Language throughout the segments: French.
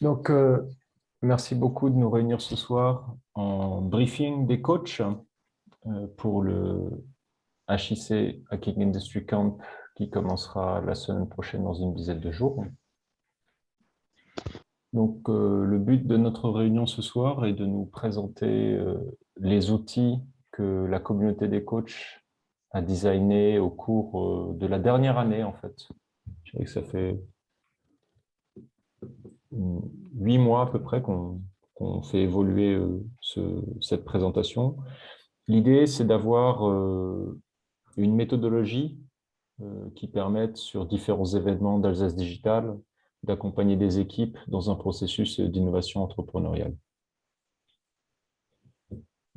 Donc, merci beaucoup de nous réunir ce soir en briefing des coachs pour le HIC Hacking Industry Camp qui commencera la semaine prochaine dans une dizaine de jours. Donc, le but de notre réunion ce soir est de nous présenter les outils que la communauté des coachs a designés au cours de la dernière année, en fait. Je dirais que ça fait 8 mois à peu près qu'on fait évoluer cette présentation. L'idée, c'est d'avoir une méthodologie qui permette, sur différents événements d'Alsace Digital, d'accompagner des équipes dans un processus d'innovation entrepreneuriale.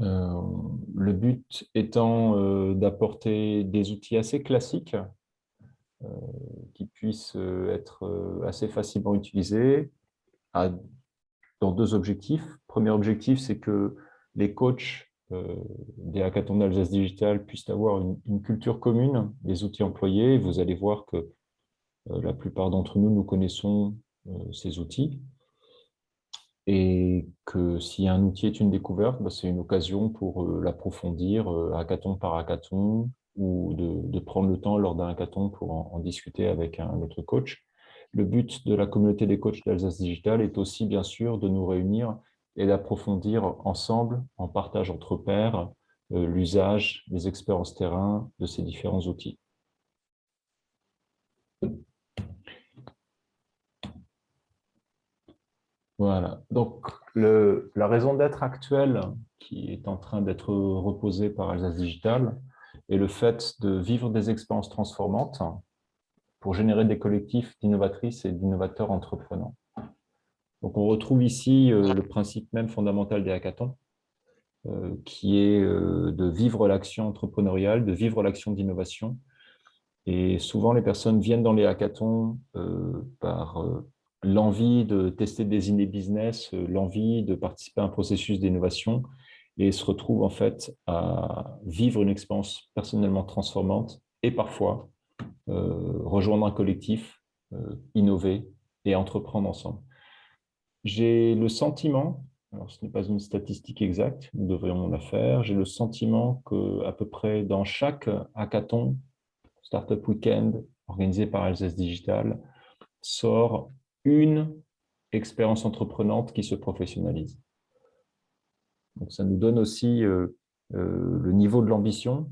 Euh, le but étant d'apporter des outils assez classiques euh, qui puissent être assez facilement utilisés à dans deux objectifs. Premier objectif, c'est que les coachs des hackathons d'Alsace Digital puissent avoir une culture commune des outils employés. Vous allez voir que la plupart d'entre nous, nous connaissons ces outils et que si un outil est une découverte, bah, c'est une occasion pour l'approfondir hackathon par hackathon ou de prendre le temps lors d'un hackathon pour en discuter avec un autre coach. Le but de la communauté des coachs d'Alsace Digital est aussi, bien sûr, de nous réunir et d'approfondir ensemble, en partage entre pairs, l'usage, les expériences terrain de ces différents outils. Voilà. Donc, la raison d'être actuelle qui est en train d'être reposée par Alsace Digital est le fait de vivre des expériences transformantes pour générer des collectifs d'innovatrices et d'innovateurs entreprenants. Donc, on retrouve ici le principe même fondamental des hackathons, qui est de vivre l'action entrepreneuriale, de vivre l'action d'innovation. Et souvent, les personnes viennent dans les hackathons par l'envie de tester des idées business, l'envie de participer à un processus d'innovation et se retrouvent en fait à vivre une expérience personnellement transformante et parfois rejoindre un collectif, innover et entreprendre ensemble. J'ai le sentiment, alors ce n'est pas une statistique exacte, nous devrions la faire, j'ai le sentiment qu'à peu près dans chaque hackathon, Startup Weekend, organisé par Alsace Digital, sort une expérience entreprenante qui se professionnalise. Donc, ça nous donne aussi le niveau de l'ambition,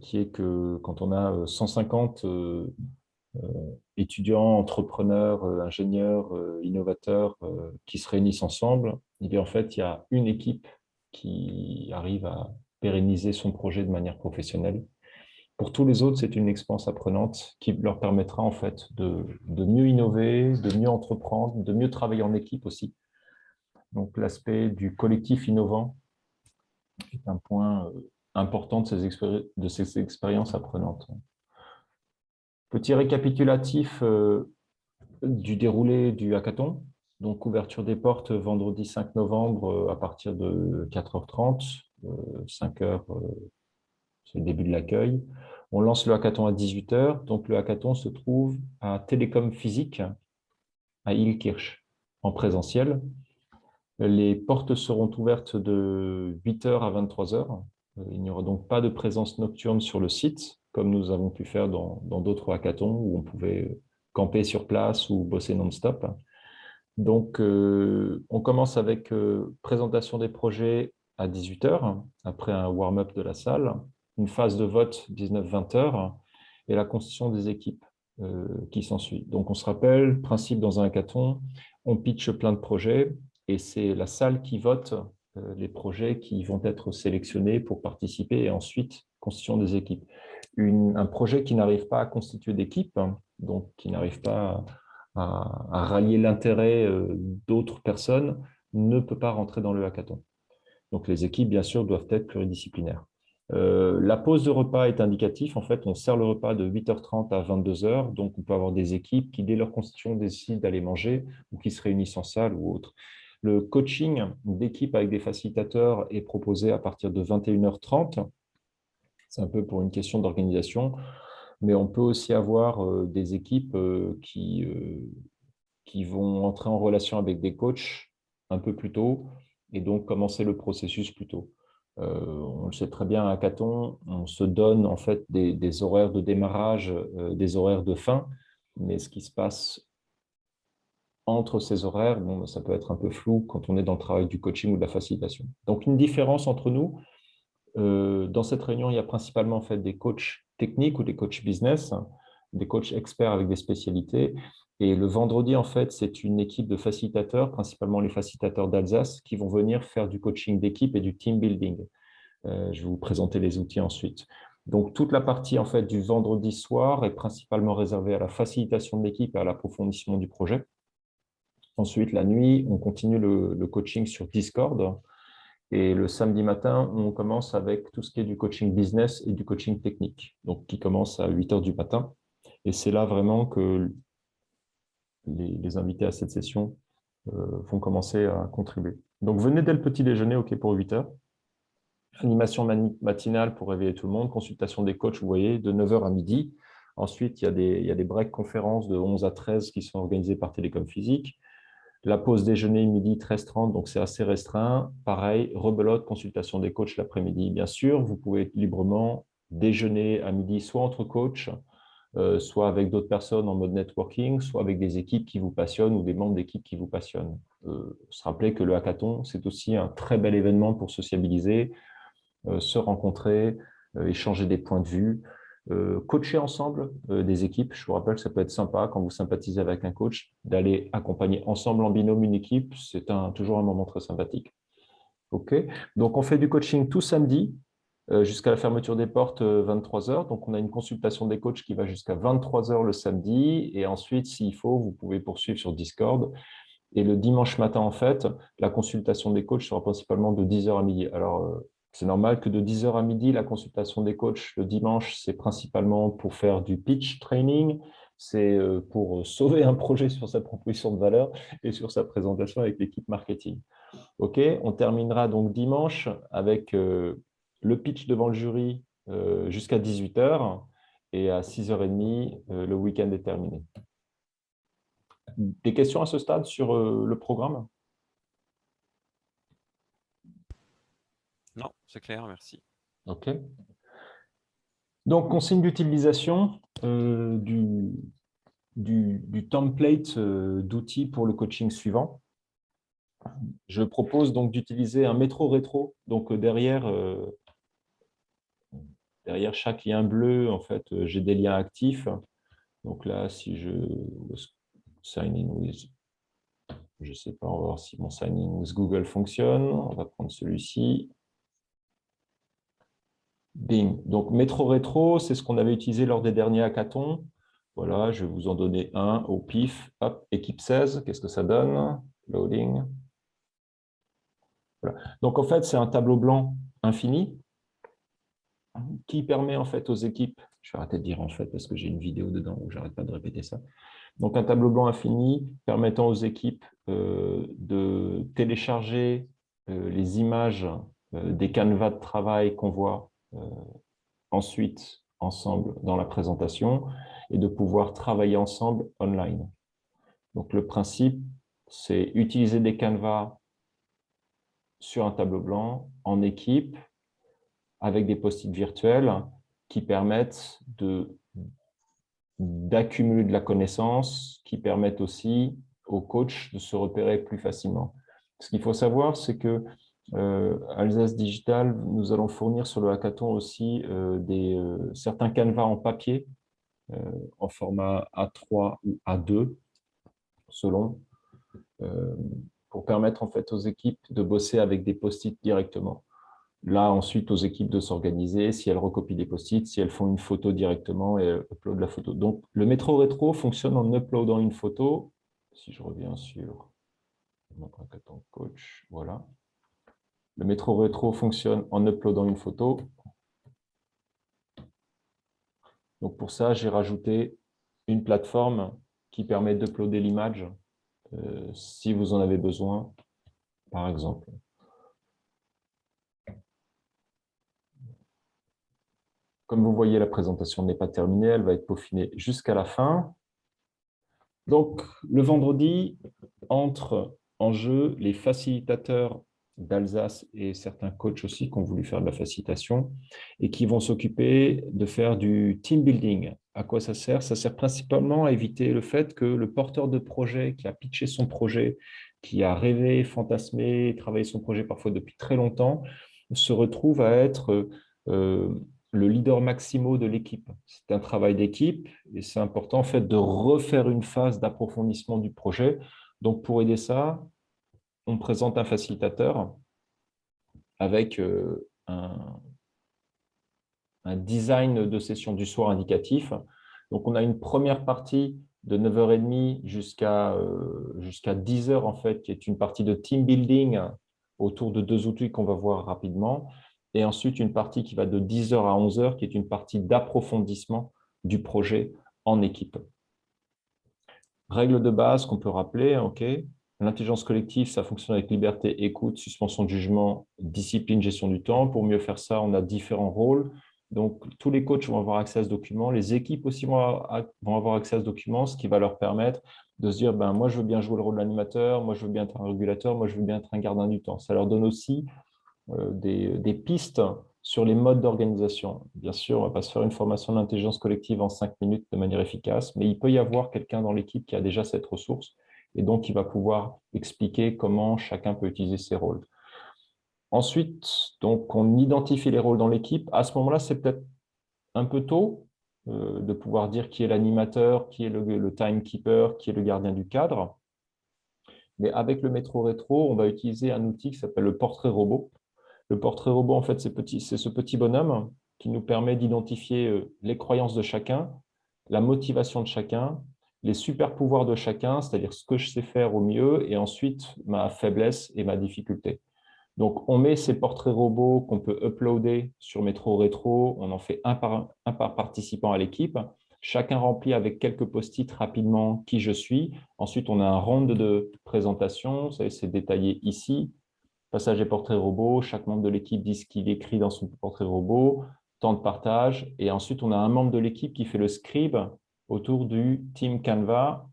qui est que quand on a 150 étudiants, entrepreneurs, ingénieurs, innovateurs qui se réunissent ensemble, eh bien, en fait, il y a une équipe qui arrive à pérenniser son projet de manière professionnelle. Pour tous les autres, c'est une expérience apprenante qui leur permettra en fait de mieux innover, de mieux entreprendre, de mieux travailler en équipe aussi. Donc l'aspect du collectif innovant est un point important de ces expériences apprenantes. Petit récapitulatif du déroulé du hackathon. Donc ouverture des portes vendredi 5 novembre à partir de 4h30, 5h c'est le début de l'accueil. On lance le hackathon à 18h. Donc, le hackathon se trouve à Télécom Physique, à Illkirch, en présentiel. Les portes seront ouvertes de 8h à 23h. Il n'y aura donc pas de présence nocturne sur le site, comme nous avons pu faire dans d'autres hackathons où on pouvait camper sur place ou bosser non-stop. Donc, on commence avec présentation des projets à 18h, après un warm-up de la salle, une phase de vote 19-20 heures et la constitution des équipes qui s'ensuit. Donc, on se rappelle, principe dans un hackathon, on pitch plein de projets et c'est la salle qui vote les projets qui vont être sélectionnés pour participer et ensuite constitution des équipes. Un projet qui n'arrive pas à constituer d'équipe, donc qui n'arrive pas à rallier l'intérêt d'autres personnes, ne peut pas rentrer dans le hackathon. Donc les équipes, bien sûr, doivent être pluridisciplinaires. La pause de repas est indicatif. En fait, on sert le repas de 8h30 à 22h. Donc, on peut avoir des équipes qui, dès leur constitution, décident d'aller manger ou qui se réunissent en salle ou autre. Le coaching d'équipe avec des facilitateurs est proposé à partir de 21h30. C'est un peu pour une question d'organisation. Mais on peut aussi avoir des équipes qui qui vont entrer en relation avec des coachs un peu plus tôt et donc commencer le processus plus tôt. On le sait très bien à Hackathon, on se donne en fait des horaires de démarrage, des horaires de fin, mais ce qui se passe entre ces horaires, bon, ça peut être un peu flou quand on est dans le travail du coaching ou de la facilitation. Donc, une différence entre nous, dans cette réunion, il y a principalement en fait, des coachs techniques ou des coachs business, des coachs experts avec des spécialités. Et le vendredi, en fait, c'est une équipe de facilitateurs, principalement les facilitateurs d'Alsace, qui vont venir faire du coaching d'équipe et du team building. Je vais vous présenter les outils ensuite. Donc, toute la partie en fait, du vendredi soir est principalement réservée à la facilitation de l'équipe et à l'approfondissement du projet. Ensuite, la nuit, on continue le coaching sur Discord. Et le samedi matin, on commence avec tout ce qui est du coaching business et du coaching technique, donc qui commence à 8 heures du matin. Et c'est là vraiment que les invités à cette session vont commencer à contribuer. Donc, venez dès le petit déjeuner, OK, pour 8 heures. Animation matinale pour réveiller tout le monde, consultation des coachs, vous voyez, de 9 heures à midi. Ensuite, il y a des breaks conférences de 11 à 13 qui sont organisées par Télécom Physique. La pause déjeuner, midi 13h30, donc c'est assez restreint. Pareil, rebelote, consultation des coachs l'après-midi. Bien sûr, vous pouvez librement déjeuner à midi, soit entre coachs, soit avec d'autres personnes en mode networking, soit avec des équipes qui vous passionnent ou des membres d'équipes qui vous passionnent. Se rappeler que le hackathon, c'est aussi un très bel événement pour sociabiliser, se rencontrer, échanger des points de vue, coacher ensemble des équipes. Je vous rappelle que ça peut être sympa quand vous sympathisez avec un coach, d'aller accompagner ensemble en binôme une équipe. C'est toujours un moment très sympathique. OK. Donc, on fait du coaching tout samedi jusqu'à la fermeture des portes 23 heures. Donc, on a une consultation des coachs qui va jusqu'à 23 heures le samedi. Et ensuite, s'il faut, vous pouvez poursuivre sur Discord. Et le dimanche matin, en fait, la consultation des coachs sera principalement de 10 heures à midi. Alors, c'est normal que de 10 heures à midi, la consultation des coachs le dimanche, c'est principalement pour faire du pitch training, c'est pour sauver un projet sur sa proposition de valeur et sur sa présentation avec l'équipe marketing. OK, on terminera donc dimanche avec le pitch devant le jury jusqu'à 18 heures et à 6h30, le week-end est terminé. Des questions à ce stade sur le programme? Non, c'est clair, merci. OK. Donc, consigne d'utilisation du template d'outils pour le coaching suivant. Je propose donc d'utiliser un métro rétro. Donc, derrière chaque lien bleu, en fait, j'ai des liens actifs. Donc là, si je sign in with, je ne sais pas, on va voir si mon sign in with Google fonctionne. On va prendre celui-ci. Bing. Donc, métro rétro, c'est ce qu'on avait utilisé lors des derniers hackathons. Voilà, je vais vous en donner un au pif. Hop, équipe 16, qu'est-ce que ça donne? Loading. Voilà. Donc, en fait, c'est un tableau blanc infini qui permet en fait aux équipes, je vais arrêter de dire en fait parce que j'ai une vidéo dedans où j'arrête pas de répéter ça. Donc, un tableau blanc infini permettant aux équipes de télécharger les images des canevas de travail qu'on voit ensuite ensemble dans la présentation et de pouvoir travailler ensemble online. Donc, le principe, c'est utiliser des canevas sur un tableau blanc en équipe avec des post-it virtuels qui permettent d'accumuler de la connaissance, qui permettent aussi aux coachs de se repérer plus facilement. Ce qu'il faut savoir, c'est que Alsace Digital, nous allons fournir sur le hackathon aussi certains canevas en papier, en format A3 ou A2, selon, euh, pour permettre en fait aux équipes de bosser avec des post-it directement. Là, ensuite, aux équipes de s'organiser, si elles recopient des post-it, si elles font une photo directement et uploadent la photo. Donc, le métro rétro fonctionne en uploadant une photo. Si je reviens sur notre hackathon coach, voilà. Le métro rétro fonctionne en uploadant une photo. Donc, pour ça, j'ai rajouté une plateforme qui permet d'uploader l'image si vous en avez besoin, par exemple. Comme vous voyez, la présentation n'est pas terminée, elle va être peaufinée jusqu'à la fin. Donc, le vendredi, entrent en jeu les facilitateurs d'Alsace et certains coachs aussi qui ont voulu faire de la facilitation et qui vont s'occuper de faire du team building. À quoi ça sert? Ça sert principalement à éviter le fait que le porteur de projet qui a pitché son projet, qui a rêvé, fantasmé, travaillé son projet parfois depuis très longtemps, se retrouve à être le leader maximo de l'équipe. C'est un travail d'équipe et c'est important en fait de refaire une phase d'approfondissement du projet. Donc pour aider ça, on présente un facilitateur avec un design de session du soir indicatif. Donc on a une première partie de 9h30 jusqu'à 10h en fait, qui est une partie de team building autour de deux outils qu'on va voir rapidement. Et ensuite, une partie qui va de 10h à 11h, qui est une partie d'approfondissement du projet en équipe. Règle de base qu'on peut rappeler, OK, l'intelligence collective, ça fonctionne avec liberté, écoute, suspension de jugement, discipline, gestion du temps. Pour mieux faire ça, on a différents rôles. Donc, tous les coachs vont avoir accès à ce document. Les équipes aussi vont avoir accès à ce document, ce qui va leur permettre de se dire, ben, moi, je veux bien jouer le rôle de l'animateur, moi, je veux bien être un régulateur, moi, je veux bien être un gardien du temps. Ça leur donne aussi des pistes sur les modes d'organisation. Bien sûr, on ne va pas se faire une formation d'intelligence collective en 5 minutes de manière efficace, mais il peut y avoir quelqu'un dans l'équipe qui a déjà cette ressource et donc il va pouvoir expliquer comment chacun peut utiliser ses rôles. Ensuite, donc, on identifie les rôles dans l'équipe. À ce moment-là, c'est peut-être un peu tôt de pouvoir dire qui est l'animateur, qui est le timekeeper, qui est le gardien du cadre. Mais avec le métro rétro, on va utiliser un outil qui s'appelle le portrait robot. Le portrait robot, en fait, c'est ce petit bonhomme qui nous permet d'identifier les croyances de chacun, la motivation de chacun, les super pouvoirs de chacun, c'est-à-dire ce que je sais faire au mieux, et ensuite ma faiblesse et ma difficulté. Donc, on met ces portraits robots qu'on peut uploader sur Métro Rétro. On en fait un par participant à l'équipe. Chacun remplit avec quelques post-it rapidement qui je suis. Ensuite, on a un round de présentation. Vous savez, c'est détaillé ici. Passage des portraits robots. Chaque membre de l'équipe dit ce qu'il écrit dans son portrait robot. Temps de partage. Et ensuite, on a un membre de l'équipe qui fait le scribe autour du Team Canva.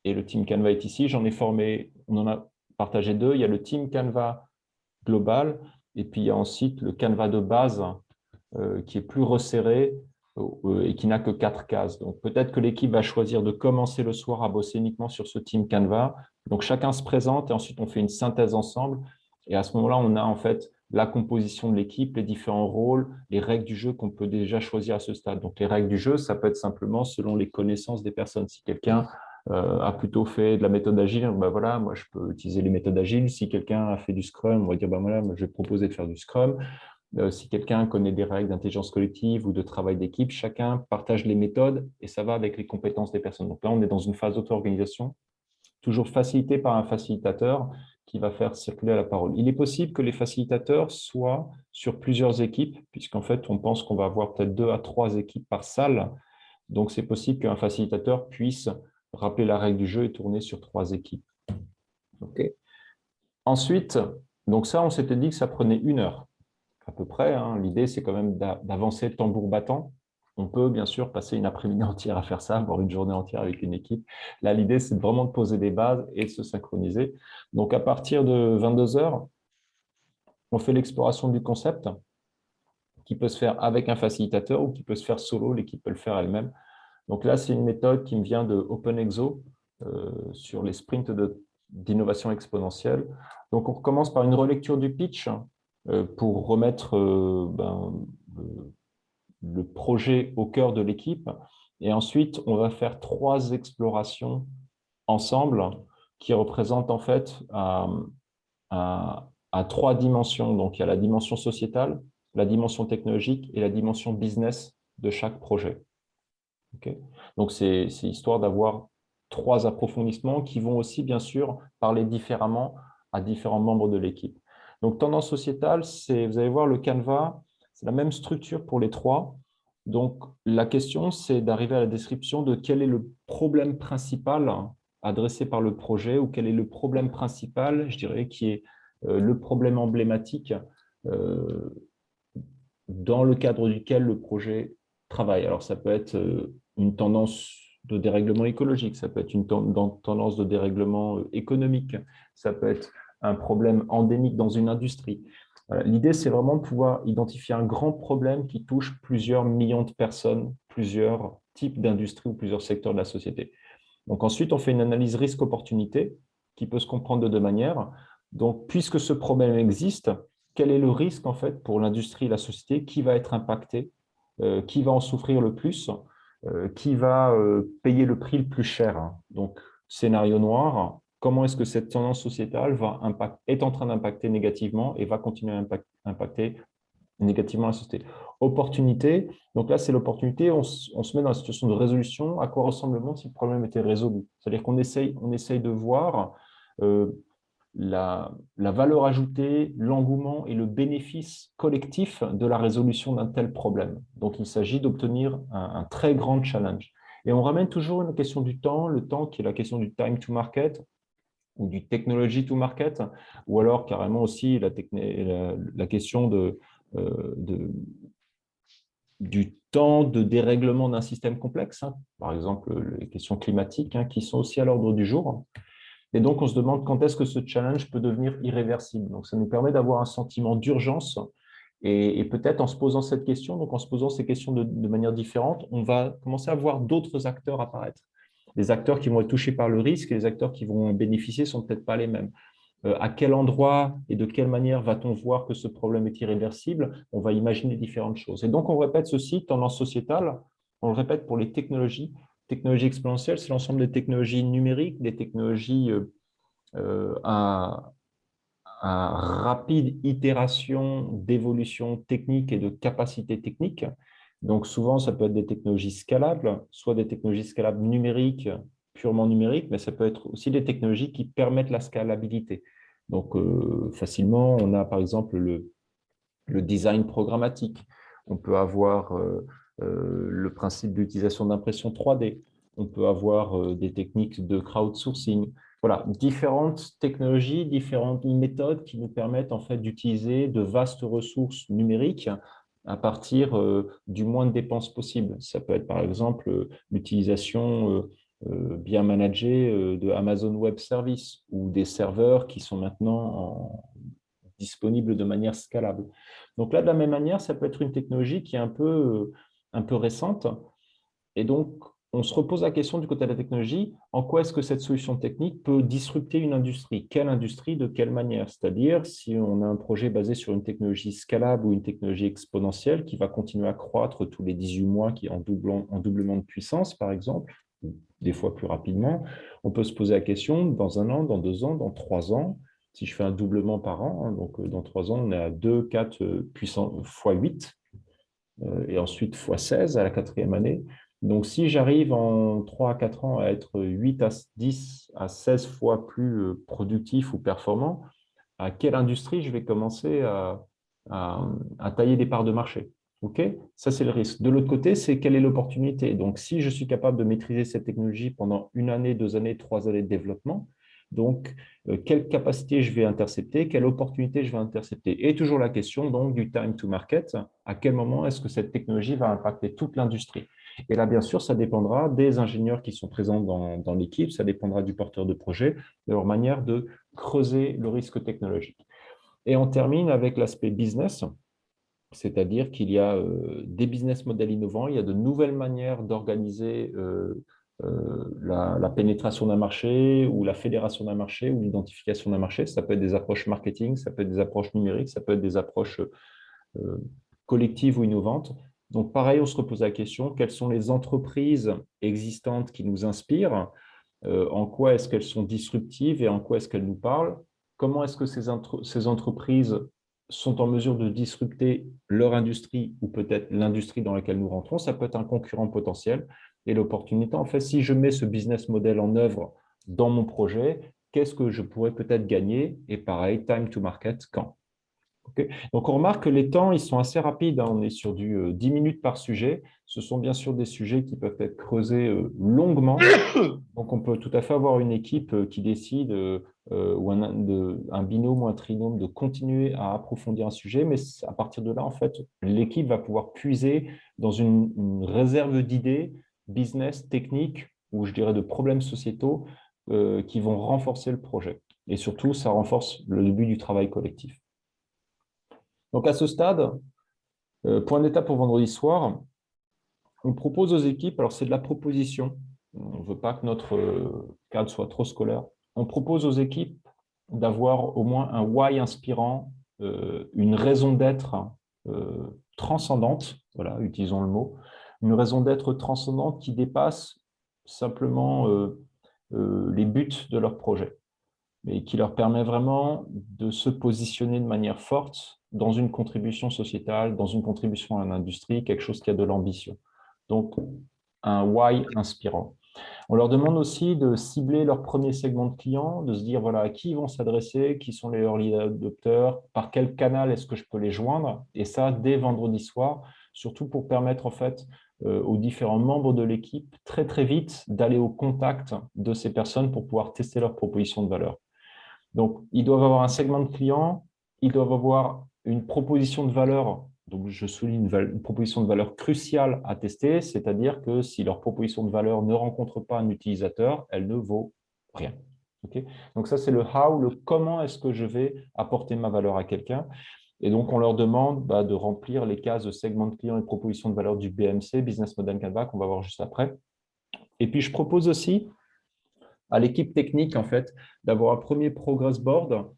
Et le Team Canva est ici. J'en ai formé, on en a partagé deux. Il y a le Team Canva global. Et puis, il y a ensuite le Canva de base qui est plus resserré et qui n'a que 4 cases. Donc, peut-être que l'équipe va choisir de commencer le soir à bosser uniquement sur ce team Canva. Donc, chacun se présente et ensuite, on fait une synthèse ensemble. Et à ce moment-là, on a en fait la composition de l'équipe, les différents rôles, les règles du jeu qu'on peut déjà choisir à ce stade. Donc, les règles du jeu, ça peut être simplement selon les connaissances des personnes. Si quelqu'un a plutôt fait de la méthode agile, ben voilà, moi je peux utiliser les méthodes agiles. Si quelqu'un a fait du Scrum, on va dire ben voilà, moi, je vais proposer de faire du Scrum. Si quelqu'un connaît des règles d'intelligence collective ou de travail d'équipe, chacun partage les méthodes et ça va avec les compétences des personnes. Donc là, on est dans une phase d'auto-organisation, toujours facilitée par un facilitateur qui va faire circuler la parole. Il est possible que les facilitateurs soient sur plusieurs équipes, puisqu'en fait, on pense qu'on va avoir peut-être 2 à 3 équipes par salle. Donc, c'est possible qu'un facilitateur puisse rappeler la règle du jeu et tourner sur 3 équipes. Okay. Ensuite, donc ça, on s'était dit que ça prenait 1 heure à peu près. Hein. L'idée, c'est quand même d'avancer tambour battant. On peut bien sûr passer une après-midi entière à faire ça, voire une journée entière avec une équipe. Là, l'idée, c'est vraiment de poser des bases et de se synchroniser. Donc, à partir de 22 heures, on fait l'exploration du concept qui peut se faire avec un facilitateur ou qui peut se faire solo. L'équipe peut le faire elle-même. Donc là, c'est une méthode qui me vient de OpenExo sur les sprints d'innovation exponentielle. Donc, on recommence par une relecture du pitch pour remettre le projet au cœur de l'équipe. Et ensuite, on va faire 3 explorations ensemble qui représentent en fait à 3 dimensions. Donc, il y a la dimension sociétale, la dimension technologique et la dimension business de chaque projet. Okay. Donc, c'est histoire d'avoir 3 approfondissements qui vont aussi, bien sûr, parler différemment à différents membres de l'équipe. Donc, tendance sociétale, vous allez voir, le Canva, c'est la même structure pour les 3. Donc, la question, c'est d'arriver à la description de quel est le problème principal adressé par le projet ou quel est le problème principal, je dirais, qui est le problème emblématique dans le cadre duquel le projet travaille. Alors, ça peut être une tendance de dérèglement écologique, ça peut être une tendance de dérèglement économique, ça peut être un problème endémique dans une industrie. Voilà. L'idée, c'est vraiment de pouvoir identifier un grand problème qui touche plusieurs millions de personnes, plusieurs types d'industries ou plusieurs secteurs de la société. Donc ensuite, on fait une analyse risque-opportunité qui peut se comprendre de deux manières. Donc, puisque ce problème existe, quel est le risque en fait pour l'industrie et la société? Qui va être impacté? Qui va en souffrir le plus? Qui va payer le prix le plus cher, hein? Donc, scénario noir, comment est-ce que cette tendance sociétale est en train d'impacter négativement et va continuer à impacter négativement la société? Opportunité, donc là, c'est l'opportunité, on se met dans la situation de résolution. À quoi ressemble le monde si le problème était résolu? C'est-à-dire on essaye de voir euh, la valeur ajoutée, l'engouement et le bénéfice collectif de la résolution d'un tel problème. Donc, il s'agit d'obtenir un très grand challenge. Et on ramène toujours une question du temps, le temps qui est la question du time to market ou du technology to market, ou alors carrément aussi la question du temps de dérèglement d'un système complexe, hein. Par exemple les questions climatiques, hein, qui sont aussi à l'ordre du jour. Et donc, on se demande quand est-ce que ce challenge peut devenir irréversible. Donc, ça nous permet d'avoir un sentiment d'urgence et peut-être en se posant cette question, donc en se posant ces questions de manière différente, on va commencer à voir d'autres acteurs apparaître. Les acteurs qui vont être touchés par le risque et les acteurs qui vont en bénéficier ne sont peut-être pas les mêmes. À quel endroit et de quelle manière va-t-on voir que ce problème est irréversible? On va imaginer différentes choses. Et donc, on répète ceci, tendance sociétale, on le répète pour les technologies. Technologie exponentielle, c'est l'ensemble des technologies numériques, des technologies à rapide itération d'évolution technique et de capacité technique. Donc souvent, ça peut être des technologies scalables, soit des technologies scalables numériques, purement numériques, mais ça peut être aussi des technologies qui permettent la scalabilité. Donc facilement, on a par exemple le design programmatique. On peut avoir le principe d'utilisation d'impression 3D. On peut avoir des techniques de crowdsourcing. Voilà, différentes technologies, différentes méthodes qui nous permettent en fait d'utiliser de vastes ressources numériques à partir du moins de dépenses possible. Ça peut être par exemple l'utilisation bien managée de Amazon Web Services ou des serveurs qui sont maintenant disponibles de manière scalable. Donc là, de la même manière, ça peut être une technologie qui est un peu récente. Et donc, on se repose la question du côté de la technologie, en quoi est-ce que cette solution technique peut disrupter une industrie? Quelle industrie, de quelle manière? C'est-à-dire, si on a un projet basé sur une technologie scalable ou une technologie exponentielle qui va continuer à croître tous les 18 mois, qui est en doublement de puissance, par exemple, ou des fois plus rapidement, on peut se poser la question, dans un an, dans 2 ans, dans 3 ans, si je fais un doublement par an, hein, donc dans 3 ans, on est à 2, 4 puissance fois 8, et ensuite fois 16 à la quatrième année. Donc, si j'arrive en 3 à 4 ans à être 8 à 10 à 16 fois plus productif ou performant, à quelle industrie je vais commencer à tailler des parts de marché? OK? Ça, c'est le risque. De l'autre côté, c'est quelle est l'opportunité? Donc, si je suis capable de maîtriser cette technologie pendant 1 année, 2 années, 3 années de développement, donc, quelle capacité je vais intercepter, quelle opportunité je vais intercepter? Et toujours la question donc du time to market, à quel moment est-ce que cette technologie va impacter toute l'industrie? Et là, bien sûr, ça dépendra des ingénieurs qui sont présents dans l'équipe, ça dépendra du porteur de projet, de leur manière de creuser le risque technologique. Et on termine avec l'aspect business, c'est-à-dire qu'il y a des business models innovants, il y a de nouvelles manières d'organiser la pénétration d'un marché ou la fédération d'un marché ou l'identification d'un marché. Ça peut être des approches marketing, ça peut être des approches numériques, ça peut être des approches euh, collectives ou innovantes. Donc pareil, on se repose la question, quelles sont les entreprises existantes qui nous inspirent? En quoi est-ce qu'elles sont disruptives et en quoi est-ce qu'elles nous parlent? Comment est-ce que ces entreprises sont en mesure de disrupter leur industrie ou peut-être l'industrie dans laquelle nous rentrons? Ça peut être un concurrent potentiel. Et l'opportunité, en fait, si je mets ce business model en œuvre dans mon projet, qu'est-ce que je pourrais peut-être gagner? Et pareil, time to market, quand? Ok. Donc, on remarque que les temps, ils sont assez rapides, hein. On est sur du 10 minutes par sujet. Ce sont bien sûr des sujets qui peuvent être creusés longuement. Donc, on peut tout à fait avoir une équipe qui décide, ou un binôme ou un trinôme, de continuer à approfondir un sujet. Mais à partir de là, en fait, l'équipe va pouvoir puiser dans une réserve d'idées, business, technique, ou je dirais de problèmes sociétaux qui vont renforcer le projet. Et surtout, ça renforce le début du travail collectif. Donc à ce stade, point d'étape pour vendredi soir, on propose aux équipes, alors c'est de la proposition, on ne veut pas que notre cadre soit trop scolaire, on propose aux équipes d'avoir au moins un why inspirant, une raison d'être transcendante, voilà, utilisons le mot, une raison d'être transcendante qui dépasse simplement les buts de leur projet, mais qui leur permet vraiment de se positionner de manière forte dans une contribution sociétale, dans une contribution à l'industrie, quelque chose qui a de l'ambition. Donc, un why inspirant. On leur demande aussi de cibler leur premier segment de clients, de se dire voilà, à qui ils vont s'adresser, qui sont les early adopters, par quel canal est-ce que je peux les joindre, et ça dès vendredi soir, surtout pour permettre en fait aux différents membres de l'équipe très très vite d'aller au contact de ces personnes pour pouvoir tester leurs propositions de valeur. Donc, ils doivent avoir un segment de clients, ils doivent avoir une proposition de valeur, donc je souligne une proposition de valeur cruciale à tester, c'est-à-dire que si leur proposition de valeur ne rencontre pas un utilisateur, elle ne vaut rien. Okay. Donc ça, c'est le how, le comment est-ce que je vais apporter ma valeur à quelqu'un. Et donc, on leur demande de remplir les cases de segment de clients et proposition de valeur du BMC, Business Model Canvas, qu'on va voir juste après. Et puis, je propose aussi à l'équipe technique, en fait, d'avoir un premier progress board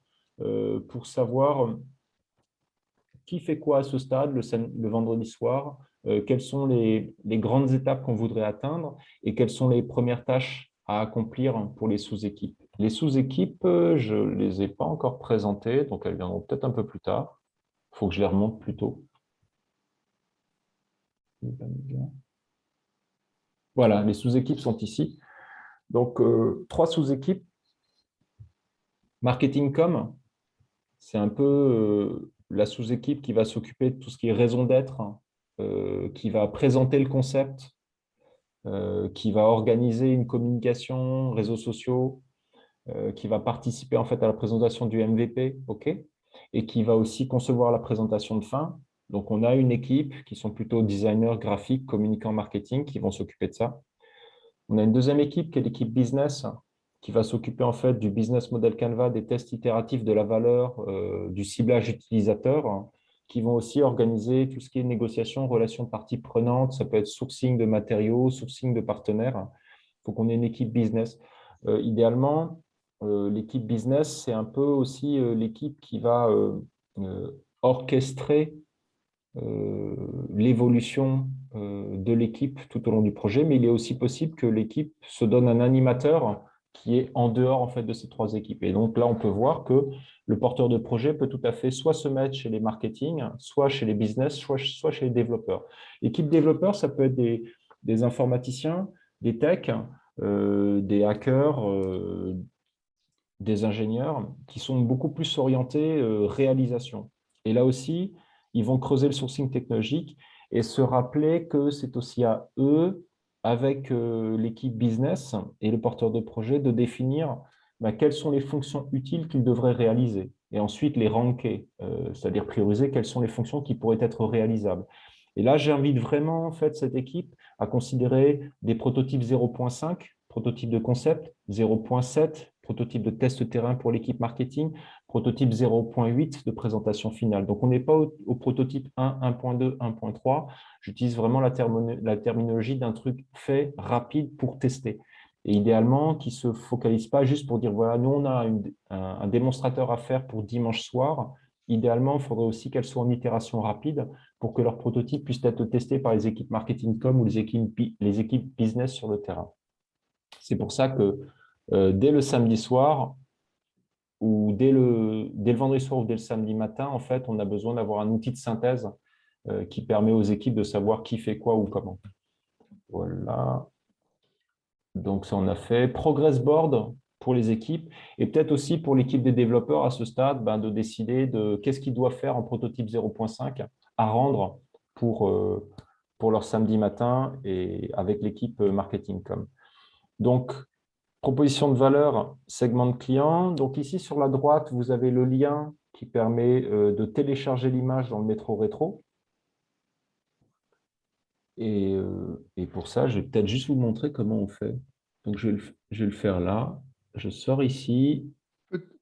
pour savoir qui fait quoi à ce stade le vendredi soir, quelles sont les grandes étapes qu'on voudrait atteindre et quelles sont les premières tâches à accomplir pour les sous-équipes. Les sous-équipes, je ne les ai pas encore présentées, donc elles viendront peut-être un peu plus tard. Il faut que je les remonte plus tôt. Voilà, les sous-équipes sont ici. Donc, 3 sous-équipes. Marketing com, c'est un peu la sous-équipe qui va s'occuper de tout ce qui est raison d'être, qui va présenter le concept, qui va organiser une communication, réseaux sociaux, qui va participer en fait à la présentation du MVP, OK, et qui va aussi concevoir la présentation de fin. Donc, on a une équipe qui sont plutôt designers, graphiques, communicants, marketing qui vont s'occuper de ça. On a une deuxième équipe qui est l'équipe business qui va s'occuper en fait du business model Canva, des tests itératifs de la valeur, du ciblage utilisateur, hein, qui vont aussi organiser tout ce qui est négociation, relations parties prenantes. Ça peut être sourcing de matériaux, sourcing de partenaires. Il faut qu'on ait une équipe business. Idéalement, l'équipe business, c'est un peu aussi l'équipe qui va orchestrer l'évolution de l'équipe tout au long du projet, mais il est aussi possible que l'équipe se donne un animateur qui est en dehors en fait de ces 3 équipes. Et donc là, on peut voir que le porteur de projet peut tout à fait soit se mettre chez les marketing, soit chez les business, soit chez les développeurs. L'équipe développeur, ça peut être des informaticiens, des techs, des hackers, des ingénieurs qui sont beaucoup plus orientés réalisation. Et là aussi, ils vont creuser le sourcing technologique et se rappeler que c'est aussi à eux, avec l'équipe business et le porteur de projet, de définir quelles sont les fonctions utiles qu'ils devraient réaliser et ensuite les ranker, c'est-à-dire prioriser quelles sont les fonctions qui pourraient être réalisables. Et là, j'invite vraiment en fait cette équipe à considérer des prototypes 0.5, prototype de concept, 0.7, prototype de test terrain pour l'équipe marketing, prototype 0.8 de présentation finale. Donc, on n'est pas au prototype 1, 1.2, 1.3. J'utilise vraiment la terminologie d'un truc fait, rapide pour tester. Et idéalement, qui ne se focalise pas juste pour dire, voilà, nous, on a un démonstrateur à faire pour dimanche soir. Idéalement, il faudrait aussi qu'elle soit en itération rapide pour que leur prototype puisse être testé par les équipes marketing com ou les équipes business sur le terrain. C'est pour ça que dès le samedi soir ou dès le vendredi soir ou dès le samedi matin, en fait, on a besoin d'avoir un outil de synthèse qui permet aux équipes de savoir qui fait quoi ou comment. Voilà. Donc, ça, on a fait. Progress board pour les équipes et peut-être aussi pour l'équipe des développeurs à ce stade, de décider de qu'est-ce qu'ils doivent faire en prototype 0.5 à rendre pour leur samedi matin et avec l'équipe marketing com. Donc, proposition de valeur, segment de client. Donc ici, sur la droite, vous avez le lien qui permet de télécharger l'image dans le métro rétro. Et pour ça, je vais peut-être juste vous montrer comment on fait. Donc, je vais le faire là. Je sors ici.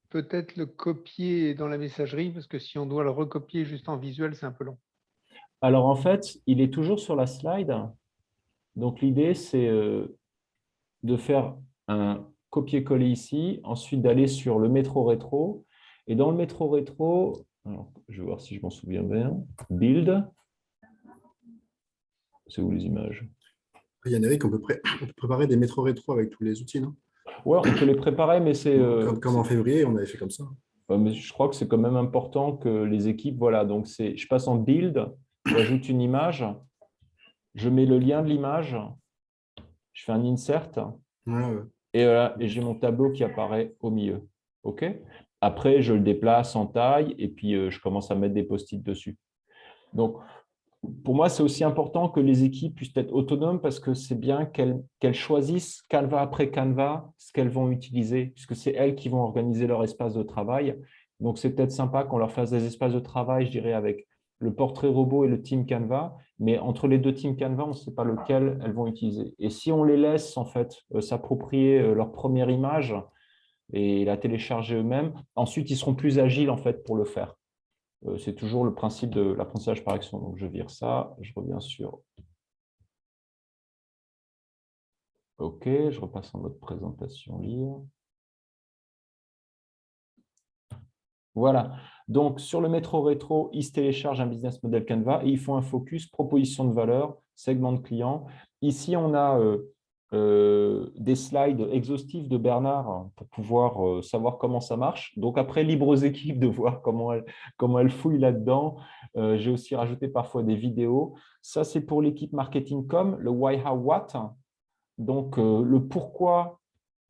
Peut-être le copier dans la messagerie, parce que si on doit le recopier juste en visuel, c'est un peu long. Alors, en fait, il est toujours sur la slide. Donc, l'idée, c'est de faire un copier-coller ici, ensuite d'aller sur le métro rétro. Et dans le métro rétro, alors, je vais voir si je m'en souviens bien, build, c'est où les images? Yannick, on peut préparer des métros rétro avec tous les outils, non? Ouais, on peut les préparer, mais Comme en février, on avait fait comme ça. mais je crois que c'est quand même important que les équipes, voilà, donc je passe en build, j'ajoute une image, je mets le lien de l'image, je fais un insert, Ouais. et voilà, et j'ai mon tableau qui apparaît au milieu. OK? Après, je le déplace en taille, et puis je commence à mettre des post-it dessus. Donc, pour moi, c'est aussi important que les équipes puissent être autonomes parce que c'est bien qu'elles choisissent Canva après Canva ce qu'elles vont utiliser, puisque c'est elles qui vont organiser leur espace de travail. Donc, c'est peut-être sympa qu'on leur fasse des espaces de travail, je dirais, avec le portrait robot et le team Canva, mais entre les deux teams Canva, on ne sait pas lequel elles vont utiliser. Et si on les laisse, en fait, s'approprier leur première image et la télécharger eux-mêmes, ensuite, ils seront plus agiles, en fait, pour le faire. C'est toujours le principe de l'apprentissage par action. Donc, je vire ça, je reviens sur OK, je repasse en mode présentation, lire. Voilà. Donc, sur le métro rétro, ils se téléchargent un business model Canva et ils font un focus proposition de valeur, segment de client. Ici, on a des slides exhaustifs de Bernard pour pouvoir savoir comment ça marche. Donc, après, libre aux équipes de voir comment elles fouillent là-dedans. J'ai aussi rajouté parfois des vidéos. Ça, c'est pour l'équipe marketing com, le why, how, what. Donc, le pourquoi,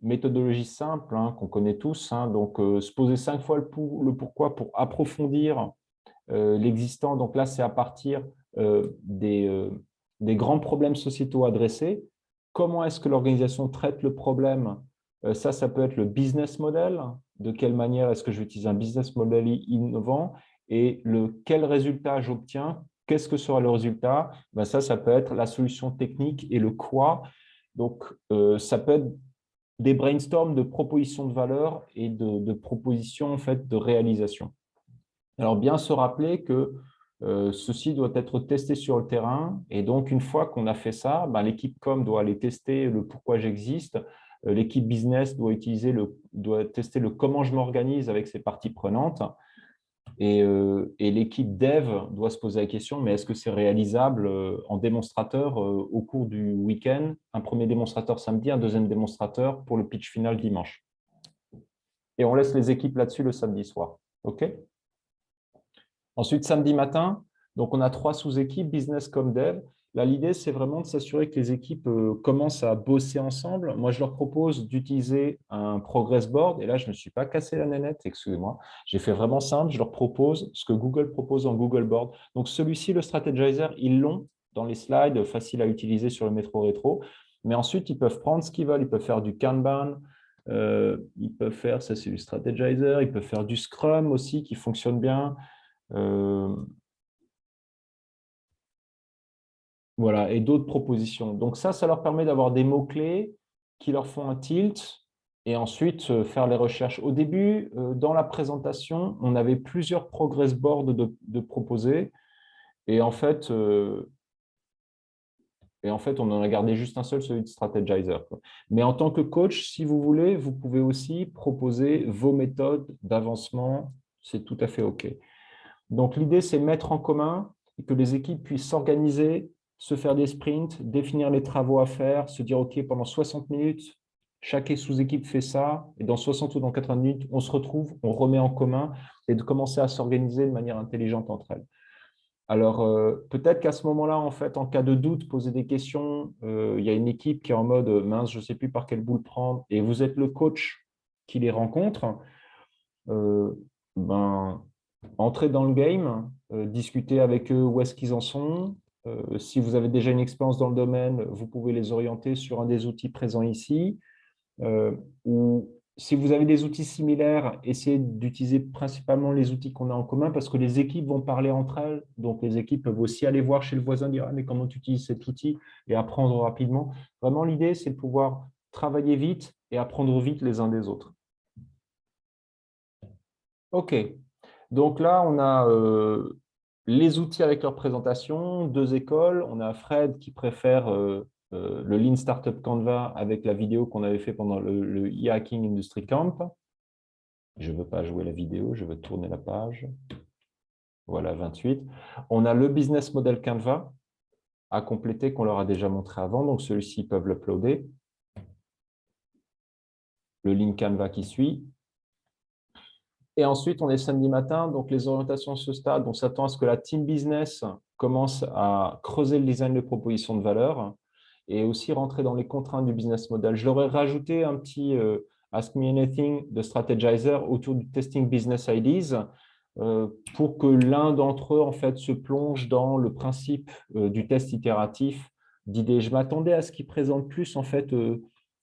méthodologie simple hein, qu'on connaît tous. Hein, donc, se poser 5 fois le pourquoi pour approfondir l'existant. Donc là, c'est à partir des grands problèmes sociétaux adressés. Comment est-ce que l'organisation traite le problème? Ça peut être le business model. De quelle manière est-ce que je vais utiliser un business model innovant? Et quel résultat j'obtiens? Qu'est-ce que sera le résultat? Ben ça peut être la solution technique et le quoi. Donc, ça peut être des brainstorms de propositions de valeur et de propositions en fait, de réalisation. Alors, bien se rappeler que ceci doit être testé sur le terrain. Et donc, une fois qu'on a fait ça, ben, l'équipe com doit aller tester le pourquoi j'existe. L'équipe business doit tester le comment je m'organise avec ses parties prenantes. Et l'équipe dev doit se poser la question, mais est-ce que c'est réalisable en démonstrateur au cours du week-end? Un premier démonstrateur samedi, un deuxième démonstrateur pour le pitch final dimanche. Et on laisse les équipes là-dessus le samedi soir. OK? Ensuite, samedi matin, donc on a 3 sous-équipes, business comme dev. Là, l'idée, c'est vraiment de s'assurer que les équipes commencent à bosser ensemble. Moi, je leur propose d'utiliser un progress board. Et là, je ne me suis pas cassé la nénette, excusez-moi. J'ai fait vraiment simple. Je leur propose ce que Google propose en Google Board. Donc, celui-ci, le Strategizer, ils l'ont dans les slides, facile à utiliser sur le métro rétro. Mais ensuite, ils peuvent prendre ce qu'ils veulent. Ils peuvent faire du Kanban. Ils peuvent faire, ça c'est du Strategizer. Ils peuvent faire du Scrum aussi, qui fonctionne bien. Voilà, et d'autres propositions. Donc ça leur permet d'avoir des mots-clés qui leur font un tilt et ensuite faire les recherches. Au début, dans la présentation, on avait plusieurs progress boards de proposer et en fait, on en a gardé juste un seul, celui de Strategizer. Mais en tant que coach, si vous voulez, vous pouvez aussi proposer vos méthodes d'avancement. C'est tout à fait OK. Donc, l'idée, c'est mettre en commun et que les équipes puissent s'organiser, se faire des sprints, définir les travaux à faire, se dire, OK, pendant 60 minutes, chaque sous-équipe fait ça, et dans 60 ou dans 80 minutes, on se retrouve, on remet en commun, et de commencer à s'organiser de manière intelligente entre elles. Alors, peut-être qu'à ce moment-là, en fait, en cas de doute, poser des questions, il y a une équipe qui est en mode, mince, je ne sais plus par quelle boule prendre, et vous êtes le coach qui les rencontre, entrez dans le game, discutez avec eux où est-ce qu'ils en sont. Si vous avez déjà une expérience dans le domaine, vous pouvez les orienter sur un des outils présents ici. Ou si vous avez des outils similaires, essayez d'utiliser principalement les outils qu'on a en commun parce que les équipes vont parler entre elles. Donc, les équipes peuvent aussi aller voir chez le voisin, dire « Ah, mais comment tu utilises cet outil ?» et apprendre rapidement. Vraiment, l'idée, c'est de pouvoir travailler vite et apprendre vite les uns des autres. OK. Donc là, on a les outils avec leur présentation, 2 écoles. On a Fred qui préfère le Lean Startup Canva avec la vidéo qu'on avait fait pendant le e-hacking Industry Camp. Je ne veux pas jouer la vidéo, je veux tourner la page. Voilà, 28. On a le Business Model Canva à compléter qu'on leur a déjà montré avant. Donc, celui-ci, ils peuvent l'uploader. Le link Canva qui suit. Et ensuite, on est samedi matin. Donc, les orientations à ce stade, on s'attend à ce que la team business commence à creuser le design de proposition de valeur et aussi rentrer dans les contraintes du business model. Je leur ai rajouté un petit Ask Me Anything de Strategizer autour du testing business ideas pour que l'un d'entre eux en fait, se plonge dans le principe du test itératif d'idées. Je m'attendais à ce qu'ils présentent plus en fait,